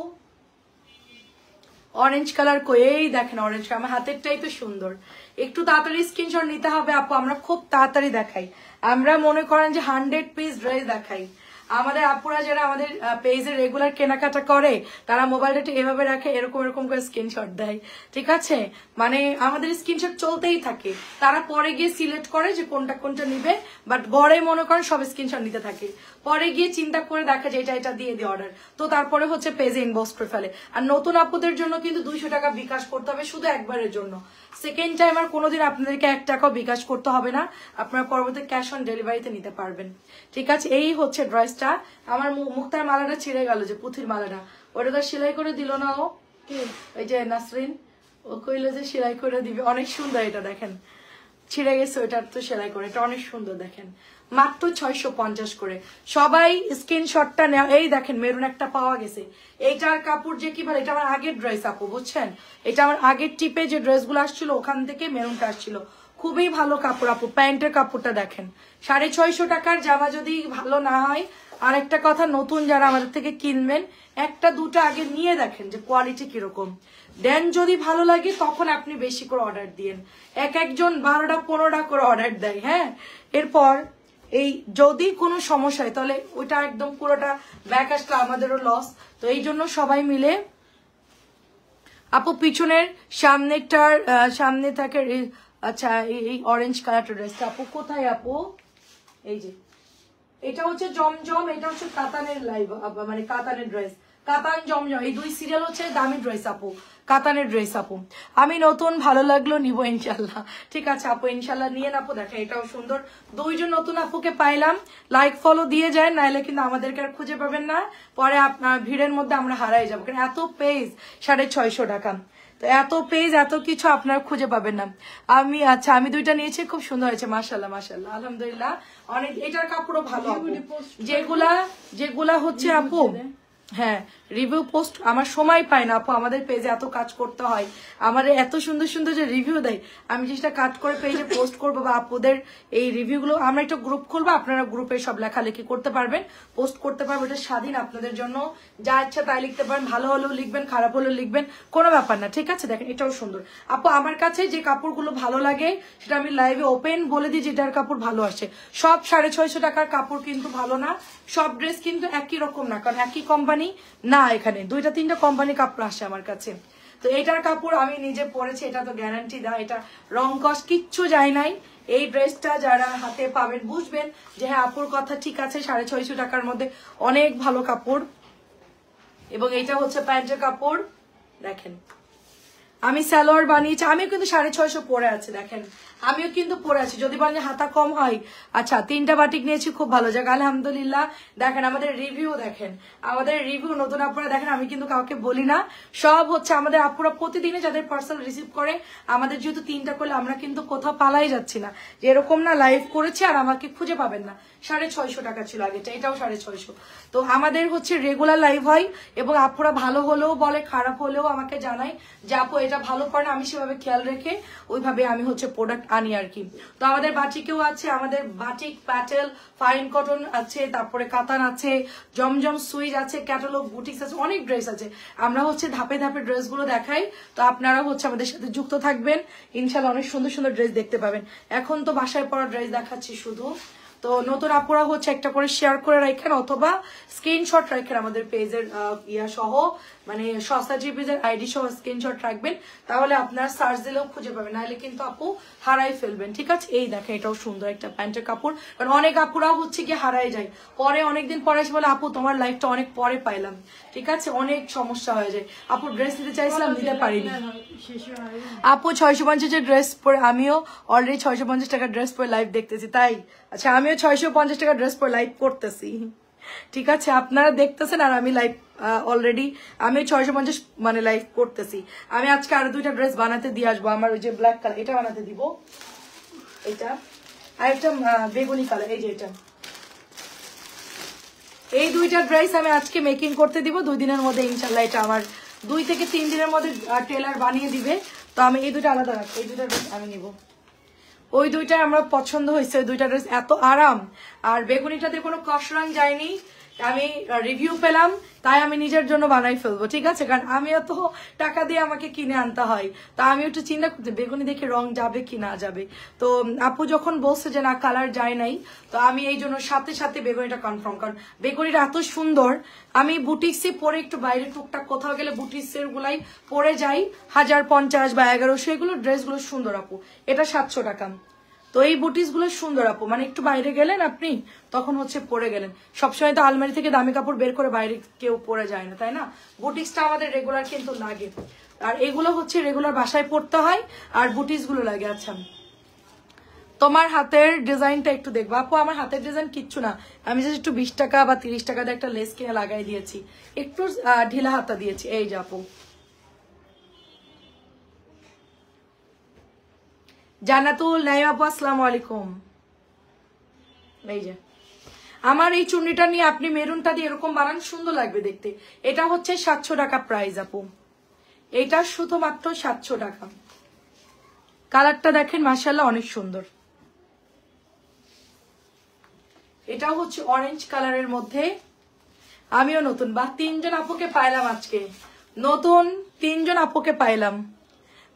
অরেঞ্জ কালার কই এই দেখেন অরেঞ্জ আমার হাতেরটাই তো সুন্দর একটু তাড়াতাড়ি স্ক্রিনশট নিতে হবে আপু আমরা খুব তাড়াতাড়ি দেখাই আমরা মনে করেন যে 100 পিস ড্রেস দেখাই আমাদের আপুরা যারা আমাদের পেজে রেগুলার কেনাকাটা করে তারা মোবাইলটা এভাবে রাখে এরকম করে স্ক্রিনশট দেয় ঠিক আছে মানে আমাদের স্ক্রিনশট চলতেই থাকে তারা পরে গিয়ে সিলেক্ট করে যে কোনটা নিবে বাট ঘরে মনে করেন সব স্ক্রিনশট নিতে থাকে পরে গিয়ে চিন্তা করে দেখা যায় এটা দিয়ে দিয়ে অর্ডার তো তারপরে হচ্ছে পেজে ইনবক্স করে ফেলে আর নতুন আপুদের জন্য কিন্তু 200 টাকা বিকাশ করতে হবে শুধু একবারের জন্য সেকেন্ড টাইম আর কোনোদিন আপনাদেরকে 1 টাকাও বিকাশ করতে হবে না আপনারা পরবর্তী ক্যাশ অন ডেলিভারিতে নিতে পারবেন ঠিক আছে এই হচ্ছে ড্রেসটা আমার মুক্তার মালাটা ছিঁড়ে গেল যে পুঁথির মালাটা ওটা তো সেলাই করে দিল না ও ওই যে নাসরিন ও কইলো যে সেলাই করে দিবে অনেক সুন্দর এটা দেখেন ছিঁড়ে গেছে ওইটার তো সেলাই করে এটা অনেক সুন্দর দেখেন মাত্র 650 করে সবাই স্ক্রিনশটটা নেওয়া এই দেখেন মেরুন একটা পাওয়া গেছে এইটার কাপড় যে কি ভালো এটা আমার আগের ড্রেস আপু বুঝছেন এটা আমার আগের টিপে যে ড্রেসগুলো আসছিল ওখান থেকে মেরুনটা আসছিল খুবই ভালো কাপড় আপু প্যান্টের কাপড়টা দেখেন 650 টাকার জামা যদি ভালো না হয় আর একটা কথা, নতুন যারা আমাদের থেকে কিনবেন, একটা দুটা আগে নিয়ে দেখেন যে কোয়ালিটি কিরকম, দেন যদি ভালো লাগে তখন আপনি বেশি করে অর্ডার দিয়েন। একজন 12টা 15টা করে অর্ডার দেয়, হ্যাঁ। এরপর এই যদি কোনো সমস্যা হয় তাহলে ওইটা একদম পুরোটা ব্যাক আসলে আমাদেরও লস। তো এই জন্য সবাই মিলে, আপু পিছনের সামনেটার সামনে থাকে, আচ্ছা এই অরেঞ্জ কালারটা ড্রেসটা আপু কোথায় আপু? এই যে এটা হচ্ছে জমজম, এটা হচ্ছে কাতানের লাইভ, মানে কাতানের ড্রেস, কাতান জমজম, এই দুই সিরিয়াল হচ্ছে দামি ড্রেস আপু, কাতানের ড্রেস আপু। আমি নতুন, ভালো লাগলো, নিব ইনশাল্লাহ। ঠিক আছে আপু, ইনশাল্লাহ নিয়ে আপু। দেখেন এটাও সুন্দর, দুইজন নতুন আপুকে পাইলাম, লাইক ফলো দিয়ে যায়, নাইলে কিন্তু আমাদেরকে আর খুঁজে পাবেন না, পরে আপনার ভিড়ের মধ্যে আমরা হারাই যাবো, কারণ এত পেজ 650 টাকা, তো এত পেজ এত কিছু আপনারা খুঁজে পাবেন না। আচ্ছা আমি দুইটা নিয়েছি, খুব সুন্দর হয়েছে, মাশাল্লাহ মাশাল্লাহ, আলহামদুলিল্লাহ। অনেক, এটার কাপড়ও ভালো আপু। যেগুলা হচ্ছে আপু, হ্যাঁ রিভিউ পোস্ট আমার সময় পাই না আপু, আমাদের পেজে এত কাজ করতে হয়, আমাদের এত সুন্দর সুন্দর যে রিভিউ দেয়, আমি যেটা কাট করে পেজে পোস্ট করবো, বা আপুদের এই রিভিউগুলো আমরা একটা গ্রুপ খুলবো, আপনারা গ্রুপে সব লেখালেখি করতে পারবেন, পোস্ট করতে পারবেন, এটা স্বাধীন আপনাদের জন্য, যা ইচ্ছা তাই লিখতে পারেন, ভালো হলেও লিখবেন, খারাপ হলেও লিখবেন, কোনো ব্যাপার না, ঠিক আছে। দেখেন এটাও সুন্দর আপু, আমার কাছে যে কাপড়গুলো ভালো লাগে সেটা আমি লাইভে ওপেন বলে দিই, যেটার কাপড় ভালো আসে। সব 650 টাকার কাপড় কিন্তু ভালো না, সব ড্রেস কিন্তু একই রকম না, কারণ একই কোম্পানি না, এখানে 2-3টা কোম্পানি কাপড় আসে আমার কাছে। তো এটার কাপড় আমি নিজে পরেছি, এটা তো গ্যারান্টি দেয়, এটা রং কস কিচ্ছু যায় নাই। এই ড্রেসটা যারা হাতে পাবেন বুঝবেন যে হ্যাঁ আপুর কথা ঠিক আছে, 650 টাকার মধ্যে অনেক ভালো কাপড়। এবং এটা হচ্ছে প্যান্টের কাপড়, দেখেন আমি সালোয়ার বানিয়েছি, আমিও কিন্তু 650 পরে আছে, দেখেন আমিও কিন্তু পরে আছি, যদি বলেন হাতা কম হয়। আচ্ছা 3টা বাটিক নিয়েছি, খুব ভালো জায়গা আলহামদুলিল্লাহ। দেখেন আমাদের রিভিউ, দেখেন আমাদের রিভিউ, নতুন আপুরা দেখেন, আমি কিন্তু কাউকে বলি না, সব হচ্ছে আমাদের আপুরা প্রতিদিনে যাদের পার্সেল রিসিভ করে, আমাদের যেহেতু 3টা করলে আমরা কিন্তু কোথাও পালাই যাচ্ছি না, যে এরকম না লাইভ করেছি আর আমাকে খুঁজে পাবেন না। 650 টাকা ছিল আগেটা, এটাও 650। তো আমাদের হচ্ছে রেগুলার লাইভ হয়, এবং আপুরা ভালো হলেও বলে, খারাপ হলেও আমাকে জানায় যে আপু এটা ভালো করে না, আমি সেভাবে খেয়াল রেখে ওইভাবে আমি হচ্ছে প্রোডাক্ট আনি আর কি। তো আমাদের বাটিকেও আছে, আমাদের বাটিক, প্যাটেল, ফাইন কটন আছে, তারপরে কাতান আছে, জমজম সুইজ আছে, ক্যাটালগ, বুটিক্স আছে, অনেক ড্রেস আছে। আমরা হচ্ছে ধাপে ধাপে ড্রেসগুলো দেখাই, তো আপনারা হচ্ছে আমাদের সাথে যুক্ত থাকবেন, ইনশাল্লাহ অনেক সুন্দর সুন্দর ড্রেস দেখতে পাবেন। এখন তো বাসায় পরা ড্রেস দেখাচ্ছি শুধু, তো নতুন আপুরা হচ্ছে একটা করে শেয়ার করে রাখেন, অথবা স্ক্রিনশট রাখেন আমাদের পেজের ইয়া সহ, মানে সস্তা জিপিজের আইডি সহ স্ক্রিনশট রাখবেন, তাহলে আপনার সার্চ দিলেও খুঁজে পাবেন, নাহলে কিন্তু আপু হারাই ফেলবেন। ঠিক আছে, এই দেখেন এটাও সুন্দর একটা প্যান্টের কাপড়, কারণ অনেক আপুরাও হচ্ছে কি হারাই যায়, পরে অনেকদিন পরে এসে বলে আপু তোমার লাইফটা অনেক পরে পাইলাম। ঠিক আছে, অনেক সমস্যা হয়ে যায়, আপু ড্রেস নিতে চাইছিলাম নিতে পারিনি। আপু 650 ড্রেস পরে, আমিও অলরেডি 650 টাকার ড্রেস পরে লাইভ দেখতেছি, তাই আচ্ছা আমিও 650 টাকার ড্রেস পরে লাইভ করতেছি। ঠিক আছে, আপনারা দেখতেছেন আর আমি লাইভ অলরেডি আমি 650 মানে লাইভ করতেছি। আমি আজকে আরো 2টা ড্রেস বানাতে দিয়ে আসবো, আমার ওই যে ব্ল্যাক কালার এটা বানাতে দিব, এটা আর একটা বেগুনি কালার, এই যে এটা, এই 2টা ড্রেস আমি আজকে মেকিং করতে দিব 2 দিনের মধ্যে ইনশাল্লাহ। এটা আমার 2 থেকে 3 দিনের মধ্যে টেলার বানিয়ে দিবে, তো আমি এই 2টা আলাদা রাখবো, এই 2টা ড্রেস আমি নিব। ওই 2টা আমার পছন্দ হয়েছে, ওই 2টা ড্রেস এত আরাম, আর বেগুনিটাতে কোনো কসরং যায়নি, আমি রিভিউ পেলাম তাই আমি নিজের জন্য বানাই ফেলবো। ঠিক আছে, কারণ আমিও তো টাকা দিয়ে আমাকে কিনে আনতে হয়, তা আমি একটু চিন্তা করতে বেগুনি দেখে রং যাবে কি না যাবে। তো আপু যখন বলছে যে না কালার যায় নাই, তো আমি এই জন্য সাথে সাথে বেগুনিটা কনফার্ম, কারণ বেগুনিটা এত সুন্দর। আমি বুটিক্সে পরে একটু বাইরে টুকটাক কোথাও গেলে বুটিক্সের গুলাই পরে যাই, 1050 বা 1100, এগুলো ড্রেসগুলো সুন্দর আপু। এটা 700 টাকা। তো এই বুটিক্স গুলো সুন্দর আপু, মানে একটু বাইরে গেলেন আপনি তখন হচ্ছে পরে গেলেন, সবসময় তো আলমারি থেকে দামি কাপড় বের করে বাইরে কেউ পরে যায় না, তাই না? বুটিক্সটা আমাদের রেগুলার কিন্তু লাগে, আর এগুলো হচ্ছে রেগুলার বাসায় পরতে হয়, আর বুটিক্স গুলো লাগে। আচ্ছা তোমার হাতের ডিজাইনটা একটু দেখবো আপু, আমার হাতের ডিজাইন কিচ্ছু না, আমি জাস্ট একটু 20 টাকা বা 30 টাকা দিয়ে একটা লেস কিনে লাগাই দিয়েছি, একটু ঢিলা হাতা দিয়েছি। এই যে আপু জান্নাতুল নাইম আপু আসসালামু আলাইকুম। এই যে আমার এই চুন্নিটা নিয়ে আপনি মেরুনটা দিয়ে এরকম বানান, সুন্দর লাগবে দেখতে। এটা হচ্ছে 700 টাকা প্রাইস আপু, এটা শুধুমাত্র 700 টাকা। কালারটা দেখেন মাশাআল্লাহ অনেক সুন্দর। এটাও হচ্ছে অরেঞ্জ কালারের মধ্যে, আমিও নতুন বা 3 জন আপুকে পাইলাম আজকে, নতুন 3 জন আপুকে পাইলাম।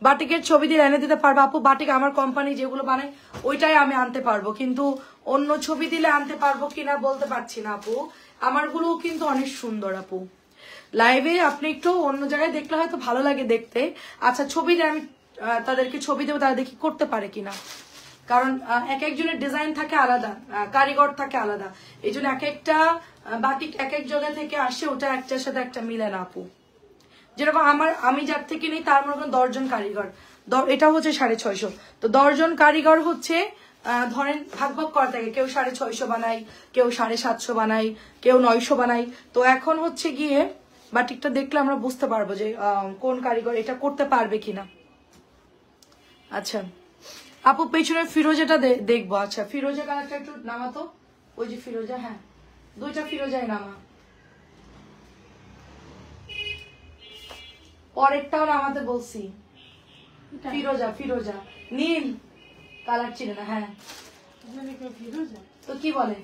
বাটিকের ছবি দিয়ে এনে দিতে পারবো আপু? বাটিক আমার কোম্পানি যেগুলো বানায় ওইটাই আমি আনতে পারবো, কিন্তু অন্য ছবি দিলে আনতে পারবো কিনা বলতে পারছি না আপু। আমারগুলো কিন্তু অনেক সুন্দর আপু। লাইভে আপনি একটু অন্য জায়গায় দেখলে হয়তো ভালো লাগে দেখতে। আচ্ছা ছবি দিয়ে আমি তাদেরকে ছবি দেবো, তারা দেখি করতে পারে কিনা, কারণ এক একজনের ডিজাইন থাকে আলাদা, কারিগর থাকে আলাদা, এই জন্য এক একটা বাটিক এক এক জায়গা থেকে আসে, ওটা একটার সাথে একটা মিলে না আপু। যেরকম আমি যার থেকে নিই তার মনে করেন 10 জন কারিগর, এটা হচ্ছে 650, তো 10 জন কারিগর হচ্ছে ধরেন ভাগ ভাগ করা থাকে, কেউ 650 বানাই, কেউ 750 বানাই, কেউ 900 বানাই। তো এখন হচ্ছে গিয়ে বাটিকটা দেখলে আমরা বুঝতে পারবো যে কোন কারিগর এটা করতে পারবে কিনা। আচ্ছা আপু পেছনের ফিরোজাটা দেখবো। আচ্ছা ফিরোজা কালারটা একটু নামাতো, ওই যে ফিরোজা, হ্যাঁ 2টা ফিরোজাই নামা, পরেরটাও নামাতে বলছি। ফিরোজা ফিরোজা নীল কালার ছিল না, হ্যাঁ তো কি বলে,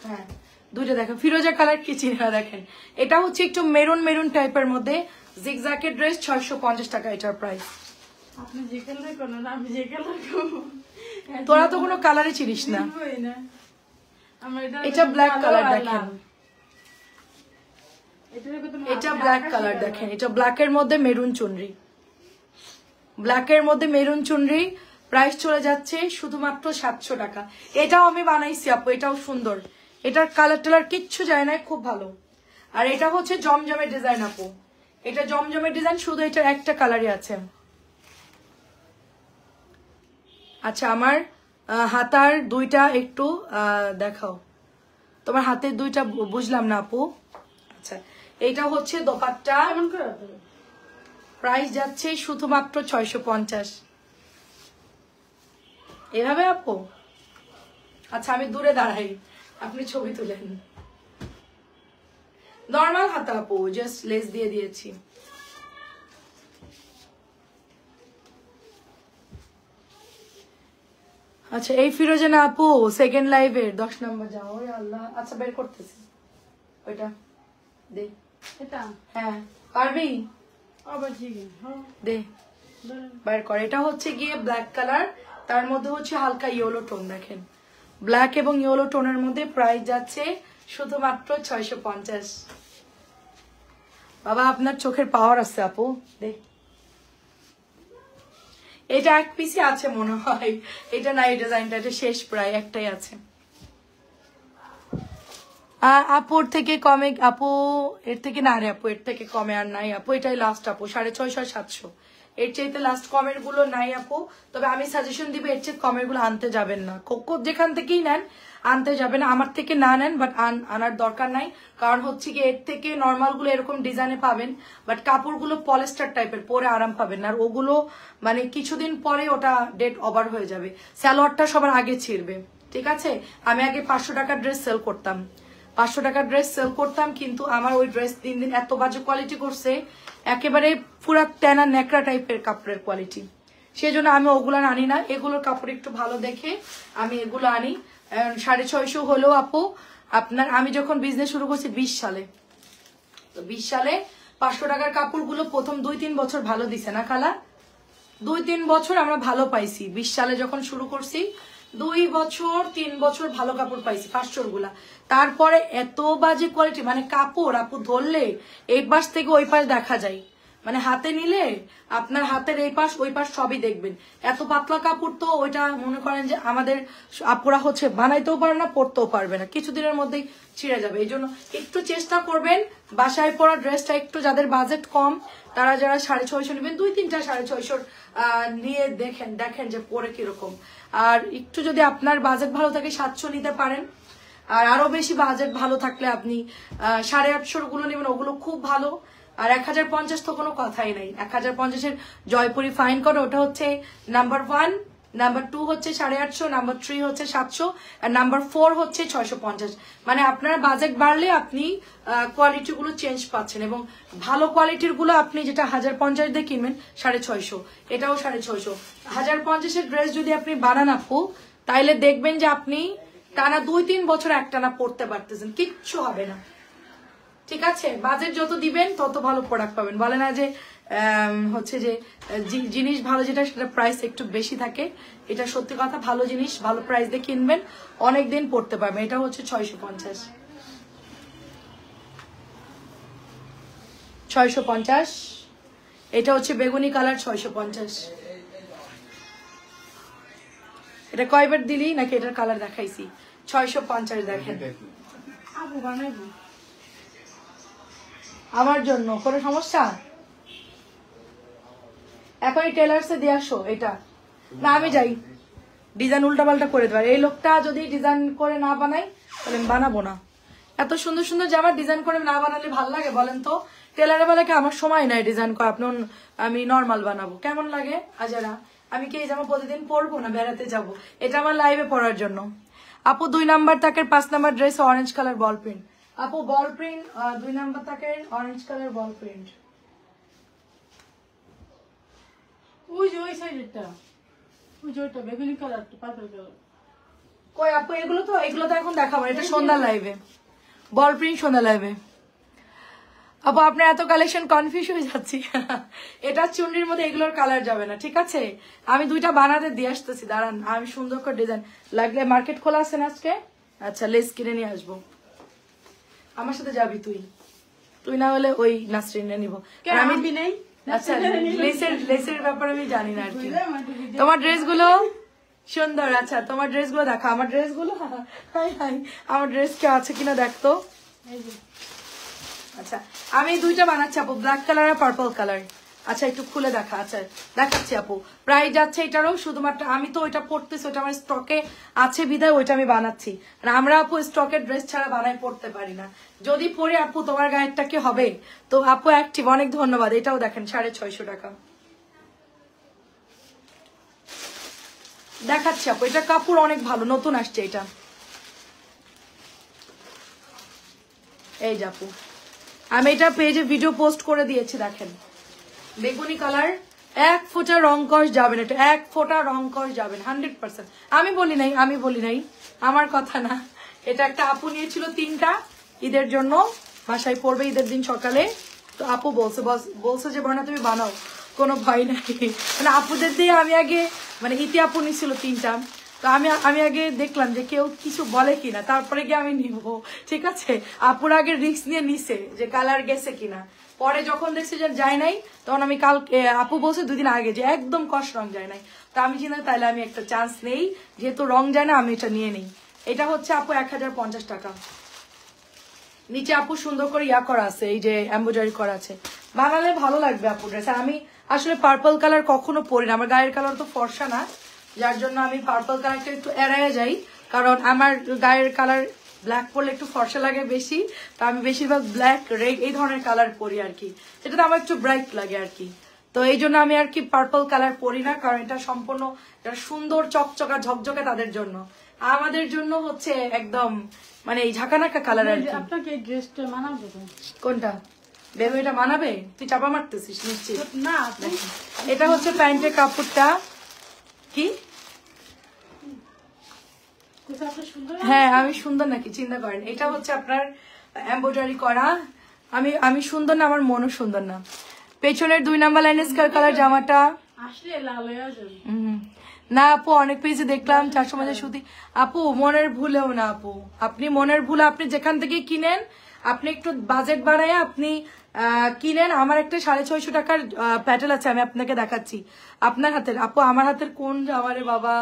হ্যাঁ 2টা দেখেন ফিরোজা কালার কি চিনে না দেখেন। এটা হচ্ছে একটু মেরুন মেরুন টাইপের মধ্যে জিগজ্যাকের ড্রেস, 650 টাকা এটার প্রাইস। আপনি যে কালার করো না, আমি যে কালার করবো, তোরা তো কোনো কালারই চিনিস না। এটা ব্ল্যাক কালার দেখেন, এটা ব্ল্যাক কালার দেখেন, এটা ব্ল্যাকের মধ্যে মেরুন চুনরি, ব্ল্যাকের মধ্যে মেরুন চুনরি, প্রাইস চলে যাচ্ছে শুধুমাত্র 700 টাকা। এটাও আমি বানাইছি আপু, এটাও সুন্দর, এটার কালার টালার কিচ্ছু যায় না, খুব ভালো। আর এটা হচ্ছে জমজমের ডিজাইন আপু, এটা জমজমের ডিজাইন, শুধু এটার একটা কালারই আছে। আচ্ছা আমার হাতার 2টা একটু দেখাও, তোমার হাতের 2টা বুঝলাম না আপু। আচ্ছা এটা হচ্ছে দোপাট্টা, প্রাইস যাচ্ছে শুধুমাত্র 650 এভাবে আপু। আচ্ছা আমি দূরে দাঁড়াই, আপনি ছবি তুলেন। নর্মাল হাতা আপু, জাস্ট লেস দিয়ে দিয়েছি। আচ্ছা এই ফিরোজা না আপু, সেকেন্ড লাইভের 10 নম্বর যাও। ওরে আল্লাহ, আচ্ছা বের করতেছি ওইটা দে, এটা হ্যাঁ পারবি আবার জিগে, দে বের কর। এটা হচ্ছে গিয়ে ব্ল্যাক কালার, তার মধ্যে হচ্ছে হালকা ইয়েলো টোন, দেখেন ব্ল্যাক এবং ইয়েলো টোনের মধ্যে, প্রাইস যাচ্ছে শুধুমাত্র 650। বাবা আপনার চোখের পাওয়ার আছে আপু, দে। এটা এক পিসই আছে মনে হয়, এটা নাই ডিজাইনটা, এটা শেষ, প্রায় একটাই আছে। আপুর থেকে কমে আপু, এর থেকে না রে আপু, এর থেকে কমে আর নাই আপু, এটাই লাস্ট আপু, 650 700, এর চাইতে লাস্ট কমের গুলো নাই আপু। তবে আমি সাজেশন দিব এর চেয়ে কমের গুলো আনতে যাবেন না, যেখান থেকেই নেন আনতে যাবেন, আমার থেকে না নেন, বাট আনার দরকার নাই। কারণ হচ্ছে কি এর থেকে নর্মাল গুলো এরকম ডিজাইনে পাবেন, বাট কাপড়গুলো পলিস্টার টাইপের, পরে আরাম পাবেন না, আর ওগুলো মানে কিছুদিন পরে ওটা ডেট ওভার হয়ে যাবে। সালোয়ারটা সবার আগে ছিঁড়বে, ঠিক আছে। আমি আগে 500 টাকার ড্রেস সেল করতাম, 500 টাকার ড্রেস সেল করতাম, কিন্তু আমার ওই ড্রেস দিন দিন এত বাজে কোয়ালিটি করছে, একেবারে পুরা টেনা ন্যাকড়া টাইপের কাপড়ের কোয়ালিটি, সেজন্য আমি ওগুলো আনি না। এগুলোর কাপড় একটু ভালো দেখে আমি এগুলো আনি। 650 হলেও আপু আপনার, আমি যখন বিজনেস শুরু করছি 20 সালে, তো 20 সালে 500 টাকার কাপড়গুলো প্রথম 2-3 বছর ভালো দিছে না খালা, 2-3 বছর আমরা ভালো পাইছি। 20 সালে যখন শুরু করছি 2-3 বছর ভালো কাপড় পাইছি 500 গুলা। তারপরে এত বাজে কোয়ালিটি, মানে কাপড় আপু ধরলে এই পাশ থেকে ওই পাশ দেখা যায়, মানে হাতে নিলে আপনার হাতের এই পাশ ওই পাশ সবই দেখবেন। এত পাতলা কাপড়, তো ওইটা মনে করেন যে আমাদের আপুরা হচ্ছে বানাইতেও পারে না, পরতেও পারবে না, কিছুদিনের মধ্যেই ছিঁড়ে যাবে। এই জন্য একটু চেষ্টা করবেন বাসায় পরা ড্রেসটা, একটু যাদের বাজেট কম তারা যারা 650 নেবেন, 2-3টা 650 নিয়ে দেখেন যে পরে কিরকম। আর একটু যদি আপনার বাজেট ভালো থাকে 700 নিতে পারেন, আর আরো বেশি বাজেট ভালো থাকলে আপনি 850 গুলো নেবেন, ওগুলো খুব ভালো। আর 1050 তো কোনো কথাই নাই, 1050-এর জয়পুরি ফাইন করো, ওটা হচ্ছে নাম্বার 1, নাম্বার 2 হচ্ছে 850, নাম্বার 3 হচ্ছে 700, আর নাম্বার 4 হচ্ছে 650। মানে আপনার বাজেট বাড়লে আপনি কোয়ালিটি গুলো চেঞ্জ পাচ্ছেন, এবং ভালো কোয়ালিটির গুলো আপনি যেটা 1050 দিয়ে কিনবেন 650, এটাও 650। 1050-এর ড্রেস যদি আপনি বানান আপু, তাইলে দেখবেন যে আপনি টানা 2-3 বছর একটানা পড়তে পারতেছেন, কিচ্ছু হবে না। ঠিক আছে, বাজেট যত দিবেন তত ভালো প্রোডাক্ট পাবেন। বলে না যে হচ্ছে যে জিনিস ভালো যেটা সেটা প্রাইস একটু বেশি থাকে, এটা সত্যি কথা। ভালো জিনিস ভালো প্রাইস দিয়ে কিনবেন, অনেকদিন পড়তে পারবেন। এটা হচ্ছে 650, 650। এটা হচ্ছে বেগুনি কালার, 650। এটা কয়বার দিলি নাকি এটার কালার দেখাইছি? 650 দেখেন। আপু বানাইবো আমার জন্য কোনো সমস্যা? এখন এই টেলার্সে দিয়ে আসো এটা। না আমি যাই, ডিজাইন উল্টাপাল্টা করে দেবার। এই লোকটা যদি ডিজাইন করে না বানাই তাহলে আমি বানাবো না। এত সুন্দর সুন্দর জামা ডিজাইন করে না বানালে ভাল লাগে বলেন তো? টেলারের বেলাকে আমার সময় নাই ডিজাইন করা, আপনি আমি নর্মাল বানাবো কেমন লাগে? আজারা আমি কি এই জামা প্রতিদিন পরবো না বেড়াতে যাব? এটা আমার লাইভে পরার জন্য। আপু 2 নাম্বার তাকের 5 নাম্বার ড্রেস অরেঞ্জ কালার বল প্রিন্ট। আপু বল প্রিন্ট 2 নাম্বার তাকের অরেঞ্জ কালার বল প্রিন্ট। ওই যে ওই সাইডেরটা, ওই যে ওইটা বেগুনি কালার, পার্পল কালার। কই আপু এগুলো তো এখন দেখাবো, এটা সন্ধ্যা লাইভে বল প্রিন্ট, সন্ধ্যা লাইভে। আপু আপনার এত কালেকশন কনফিউজ হয়ে যাচ্ছি। এটা চুন্ডির মধ্যে এগুলোর কালার যাবে না, ঠিক আছে? আমি 2টা বানাতে দিয়ে আসতেছি, দাঁড়ান। আমি সুন্দর করে ডিজাইন লাগলে মার্কেট খোলা আছে না আজকে? আচ্ছা লেস কিনে নিয়ে আসবো। আমার সাথে যাবি তুই? তুই না হলে ওই নাসরিনে নিবো। আমি নেই। আচ্ছা লেসের ব্যাপারে আমি জানি না আর কি। তোমার ড্রেসগুলো সুন্দর। আচ্ছা তোমার ড্রেসগুলো দেখো। আমার ড্রেসগুলো আমার ড্রেস কে আছে কিনা দেখতো। আচ্ছা আমি 2টা বানাচ্ছি আপু, ব্ল্যাক কালার আর পার্পল কালার। আচ্ছা একটু খুলে দেখা। আচ্ছা দেখাচ্ছি আপু, প্রাইস যাচ্ছে এটারও। শুধুমাত্র আমি তো ওইটা পড়তেছি, ওইটা আমার স্টকে আছে বিধায় ওইটা আমি বানাচ্ছি। আর আমরা আপু স্টকের ড্রেস ছাড়া বানাই পড়তে পারি না। যদি পরে আপু তোমার গায়েরটা কি হবে? তো আপু অ্যাক্টিভ, অনেক ধন্যবাদ। এটাও দেখেন 650 টাকা দেখাচ্ছি আপু। এটা কাপড় অনেক ভালো, নতুন আসছে এটা। এই যে আপু আমি এটা পেজে ভিডিও পোস্ট করে দিয়েছি, দেখেন। বেগুনি কালার, 1 ফোঁটা রং কষ যাবে না, এটা 1 ফোঁটা রং কষ যাবে না, 100%। আমি বলি নাই, আমার কথা না। এটা একটা আপু নিয়েছিল 3টা ঈদের জন্য, বাসায় পড়বে ঈদের দিন সকালে। তো আপু বলছে যে বর্ণা তুমি বানাও, কোনো ভয় নাই। মানে আপুদের দিয়ে আমি আগে, মানে ইতি আপু নিয়েছিল 3টা। তো আমি আগে দেখলাম যে কেউ কিছু বলে কিনা, তারপরে গিয়ে আমি নিবো, ঠিক আছে? আপুর আগে রিস্ক নিয়ে নিছে যে কালার গেছে কিনা। পরে যখন দেখছি যে যায় নাই, তখন আমি আপু বলছে 2 দিন আগে যে একদম কষ রং যায় নাই। তো আমি চিন্তা তাহলে আমি একটা চান্স নেই, যেহেতু রং যায় না আমি এটা নিয়ে নিই। এটা হচ্ছে আপু 1050 টাকা। নিচে আপু সুন্দর করে করা আছে, এই যে এমব্রয়ডারি করা আছে। বানালে ভালো লাগবে আপু ড্রেস। আমি আসলে পার্পল কালার কখনো পরি না, আমার গায়ের কালার তো ফর্সা না, যার জন্য আমি পার্পল কালারটা একটু এড়াইয়া যাই। কারণ আমার গায়ের কালার ব্ল্যাক পরলে একটু ফর্সা লাগে বেশি। তো আমি বেশিরভাগ ব্ল্যাক, রেড এই ধরনের কালার পরি আর কি, যেটাতে আমার একটু ব্রাইট লাগে আর কি। তো এই জন্য আমি আর কি পার্পল কালার পরি না, কারণ এটা সম্পূর্ণ সুন্দর চকচকা ঝকঝকে তাদের জন্য। আমাদের জন্য হচ্ছে একদম মানে এই ঝাঁকানাকা কালার আর কি। আপনাকে এই ড্রেসটা মানাবে তো? কোনটা বেবি? এটা মানাবে? তুই চাপা মারতেছিস নিশ্চিত? না এটা হচ্ছে প্যান্টের কাপড়টা। কি? হ্যাঁ আমি সুন্দর নাকি চিন্তা করেন? এটা হচ্ছে আপনার এমব্রয়ডারি করা। আমি সুন্দর না, আমার মনও সুন্দর না। পেছনের 2 নাম্বার লাইনে স্কার কালার জামাটা আসলে লাল হয়ে যাবে। না আপু, অনেক পেজে দেখলাম 450 সুতি। আপু মনের ভুলেও না আপু, আপনি মনের ভুলে আপনি যেখান থেকে কিনেন, আপনি একটু বাজেট বাড়ায় আপনি কিনেন। আমার একটা 650 টাকার প্যাটেল আছে, আমি আপনাকে দেখাচ্ছি। আপনার হাতের আপু, আমার হাতের কোন জামারে বাবা?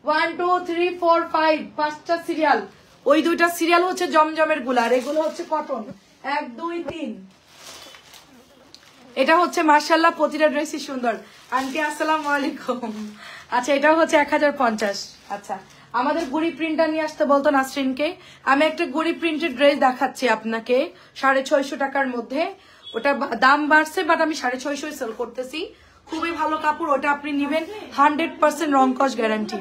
1 2 3 4 5 5টা সিরিয়াল। ওই 2টা সিরিয়াল হচ্ছে জমজমের গুলা, আর এগুলো হচ্ছে কটন। 1 2 3। এটা হচ্ছে মাশাআল্লাহ প্রতিটা ড্রেসই সুন্দর। আন্টি আসসালামু আলাইকুম। আচ্ছা এটাও হচ্ছে 1050। আচ্ছা আমাদের গুড়ি প্রিন্টটা নিয়ে আসতে বলতো নাসরিনকে। আমি একটা গুড়ি প্রিন্টের ড্রেস দেখাচ্ছি আপনাকে 650 টাকার মধ্যে। ওটা দাম বাড়ছে, বাট আমি 650 সেল করতেছি। খুবই ভালো কাপড়, ওটা আপনি নিবেন 100% রং কস গ্যারান্টি।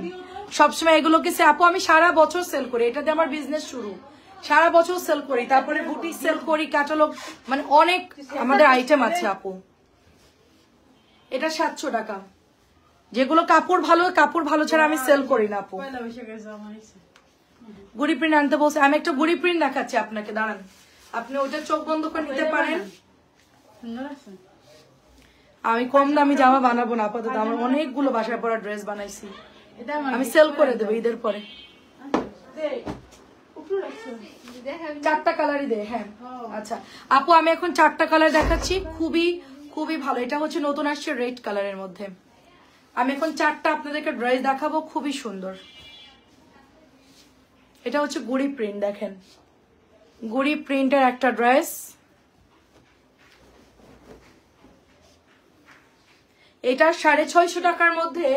সবসময় এগুলোকে আপু আমি সারা বছর সেল করি, এটা দিয়ে আমার বিজনেস শুরু। সারা বছর সেল করি, তারপরে বুটিক সেল করি, ক্যাটালগ, মানে অনেক আমাদের আইটেম আছে আপু। এটা 700 টাকা। যেগুলো কাপড় ভালো ছাড়া আমি সেল করি না আপু। পয়লা বৈশাখের জামা এসে গুড়ি প্রিন্ট আনতে বলছে, আমি একটা গুড়ি প্রিন্ট দেখাচ্ছি আপনাকে, দাঁড়ান, আপনি ওটা চোখ বন্ধ করে নিতে পারেন। সুন্দর আছে। আমি কম দামি জামা বানাবো না আপাতত, আমার অনেকগুলো বাসায় পরা ড্রেস বানাইছি, এটা আমার আমি সেল করে দেবো ঈদের পরে। দে উপরে রাখছো। 4টা কালারই দে, হ্যাঁ। আচ্ছা আপু, আমি এখন 4টা কালার দেখাচ্ছি, খুবই ভালো। এটা হচ্ছে নতুন আসছে রেড কালারের মধ্যে। আমি এখন 4টা আপনাদেরকে ড্রেস দেখাবো, খুবই সুন্দর। এটা হচ্ছে গুড়ি প্রিন্ট, দেখেন গুড়ি প্রিন্টের একটা ড্রেস। এটা 650 টাকার মধ্যে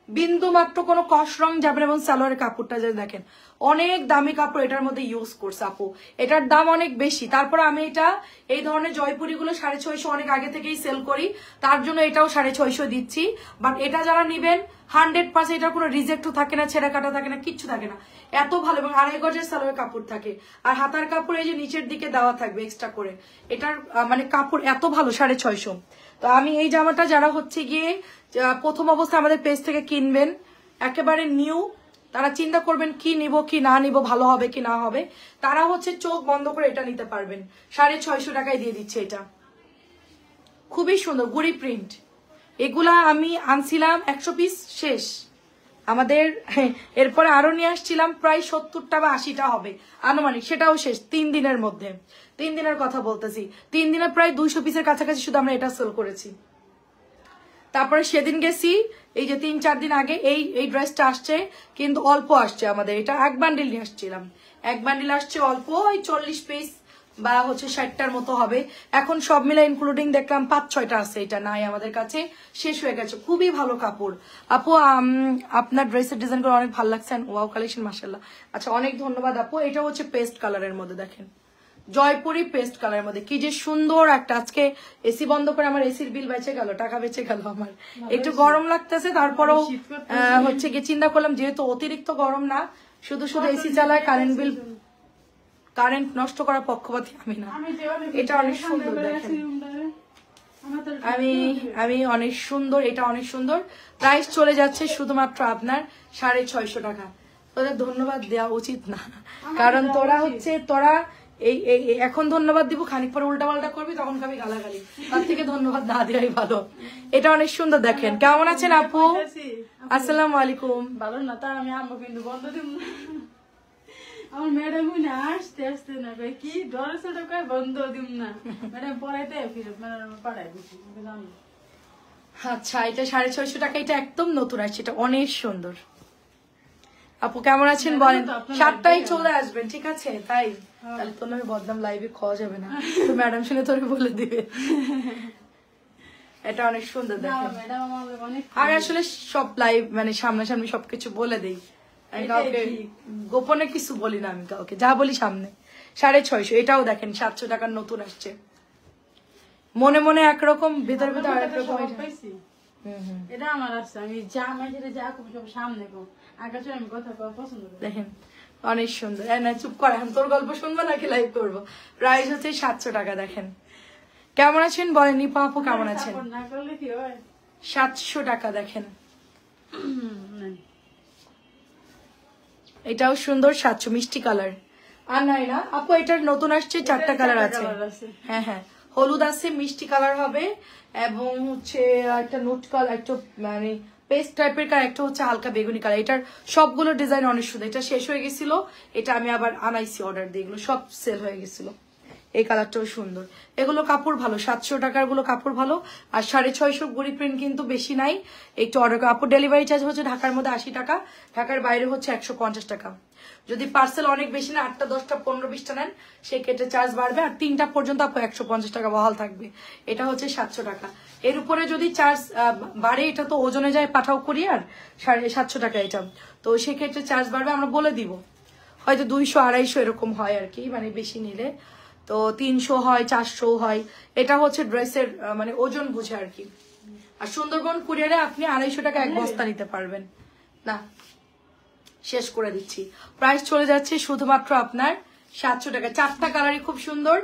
বিন্দু মাত্র কোনো কস রং যাবে না, এবং সালোয়ারের কাপড়টা যে দেখেন অনেক দামি কাপড় এটার মধ্যে ইউজ করছে আপু, এটার দাম অনেক বেশি। তারপর আমি এটা এই ধরনের জয়পুরি গুলো 650 অনেক আগে থেকেই সেল করি, তার জন্য এটাও 650 দিচ্ছি। বাট এটা যারা নিবেন 100% এটার কোনো রিজেক্টও থাকে না, ছেঁড়া কাটা থাকে না, কিচ্ছু থাকে না, এত ভালো। এবং 2.5 গজের সালোয়ার কাপড় থাকে, আর হাতার কাপড় এই যে নিচের দিকে দেওয়া থাকবে এক্সট্রা করে। এটার মানে কাপড় এত ভালো, 650। তো আমি এই জামাটা যারা হচ্ছে গিয়ে প্রথম অবস্থায় আমাদের পেজ থেকে কিনবেন, একেবারে নিউ, তারা চিন্তা করবেন কি নিব কি না নিব, ভালো হবে কি না হবে, তারা হচ্ছে চোখ বন্ধ করে এটা নিতে পারবেন। 650 টাকায় দিয়ে দিচ্ছে এটা, খুবই সুন্দর গুড়ি প্রিন্ট। এগুলা আমি আনছিলাম 100 পিস শেষ আমাদের, এরপরে আরো নিয়ে আসছিলাম প্রায় 70টা বা 80টা হবে আনুমানিক, সেটাও শেষ 3 দিনের মধ্যে। 3 দিনের কথা বলতেছি, 3 দিনে প্রায় 200 পিসের কাছাকাছি শুধু আমরা এটা সেল করেছি। তারপরে সেদিন গেছি, এই যে 3-4 দিন আগে এই ড্রেসটা আসছে, কিন্তু অল্প আসছে আমাদের, এটা 1 বান্ডিল নিয়ে আসছিলাম, 1 বান্ডিল আসছে অল্প, ওই 40 পিস বা হচ্ছে 60টার মতো হবে। এখন সব মিলে ইনক্লুডিং দেখলাম 5-6টা আছে, এটা নাই আমাদের কাছে, শেষ হয়ে গেছে। খুবই ভালো কাপড় আপু, আপনার ড্রেসের ডিজাইন করে অনেক ভালো লাগছে, ওয়াও কালেকশন মাশাআল্লাহ। আচ্ছা অনেক ধন্যবাদ আপু। এটা হচ্ছে পেস্ট কালারের মধ্যে, দেখেন জয়পুরি পেস্ট কালারের মধ্যে কি যে সুন্দর একটা। আজকে এসি বন্ধ করে আমার এসির বিল বেঁচে গেল, টাকা বেঁচে গেল আমার। একটু গরম লাগতেছে, তারপরেও হচ্ছে কি চিন্তা করলাম যেহেতু অতিরিক্ত গরম না, শুধু এসি চালায়, কারেন্ট নষ্ট করার পক্ষপাতী আমি না। এটা অনেক সুন্দর, দেখেন আমি অনেক সুন্দর, এটা অনেক সুন্দর। প্রাইস চলে যাচ্ছে শুধুমাত্র আপনার 650 টাকা। তোদের ধন্যবাদ দেওয়া উচিত না, কারণ তোরা এই এখন ধন্যবাদ দিব, খানিক পরে উল্টা পাল্টা করবি, তখন খাবি গালাগালি, তার থেকে ধন্যবাদ না দেওয়াই ভালো। এটা অনেক সুন্দর, দেখেন কেমন আছেন আপু? আসসালামু আলাইকুম। ভালো না তা আমি আম্মু কিন্তু বন্ধ দিব না, আমার ম্যাডাম আসতে না কি ডরে ছোট করে বন্ধ দিব না, ম্যাডাম পড়াইতে ফিরে ম্যাডাম পড়াই দিচ্ছি। আচ্ছা এটা 650 টাকা, এটা একদম নতুন আসছে, এটা অনেক সুন্দর। আপু কেমন আছেন বলেন, 7টায় চলে আসবেন, ঠিক আছে? তাই তাহলে তো আমি বদনাম লাইভে খাওয়া যাবে না, তো ম্যাডাম শুনে তোরে বলে দিবে। এটা অনেক সুন্দর, দেখেন আমি আসলে সব লাইভ মানে সামনাসামনি সবকিছু বলে দেই, কাউকে গোপনে কিছু বলি না, আমি কাউকে যা বলি সামনে। 650, এটাও দেখেন 700 টাকার নতুন আসছে, মনে মনে একরকম, ভিতরে ভিতরে আরেক রকম। এটা আমার আছে, আমি যা মাঝে যা খুব সব সামনে কম আকাশে আমি কথা পছন্দ করি। দেখেন অনেক সুন্দর। না চুপ করে, এখন তোর গল্প শুনবো নাকি লাইভ করবো? প্রাইস হচ্ছে 700 টাকা। দেখেন কেমন আছেন বলেন, নিপা আপু কেমন আছেন? 700 টাকা, দেখেন এটাও সুন্দর, 700 মিষ্টি কালার। আর নাই না আপু, এটার নতুন আসছে 4টা কালার আছে। হ্যাঁ হ্যাঁ, হলুদ আছে, মিষ্টি কালার হবে, এবং হচ্ছে একটা নোট কালার, একটা মানে পেস্ট টাইপের কালার, একটা হচ্ছে হালকা বেগুনি কালার। এটার সবগুলো ডিজাইন অনেক সুন্দর। এটা শেষ হয়ে গেছিল, এটা আমি আবার আনাইছি অর্ডার দিয়ে, এগুলো সব সেল হয়ে গেছিল। এই কালারটাও সুন্দর, এগুলো কাপড় ভালো, 700 টাকার গুলো কাপড় ভালো। আর 650 গুড়ি প্রিন্ট কিন্তু বেশি নাই, একটু অর্ডার কাপড়। ডেলিভারি চার্জ হচ্ছে ঢাকার মধ্যে 80 টাকা, ঢাকার বাইরে হচ্ছে 150 টাকা। যদি পার্সেল অনেক বেশি না, 8টা 10টা 15-20টা নেন, সেক্ষেত্রে চার্জ বাড়বে। আর 3টা পর্যন্ত আপু 150 টাকা বহাল থাকবে। এটা হচ্ছে 700 টাকা। এর উপরে যদি চার্জ বাড়ে, এটা তো ওজনে যায়, পাঠাও কুরিয়ার, 750 টাকা এটা, তো সেক্ষেত্রে চার্জ বাড়বে, আমরা বলে দিব। হয়তো 200-250 এরকম হয় আর কি, মানে বেশি নিলে তো 300 হয়, 400 হয়। এটা হচ্ছে ড্রেসের মানে ওজন বুঝে আর কি। আর সুন্দরবন কুরিয়ারে আপনি 250 টাকা 1 বস্তা নিতে পারবেন না। শেষ করে দিচ্ছি, প্রাইস চলে যাচ্ছে শুধুমাত্র আপনার 700 টাকা। 4টা কালারই খুব সুন্দর।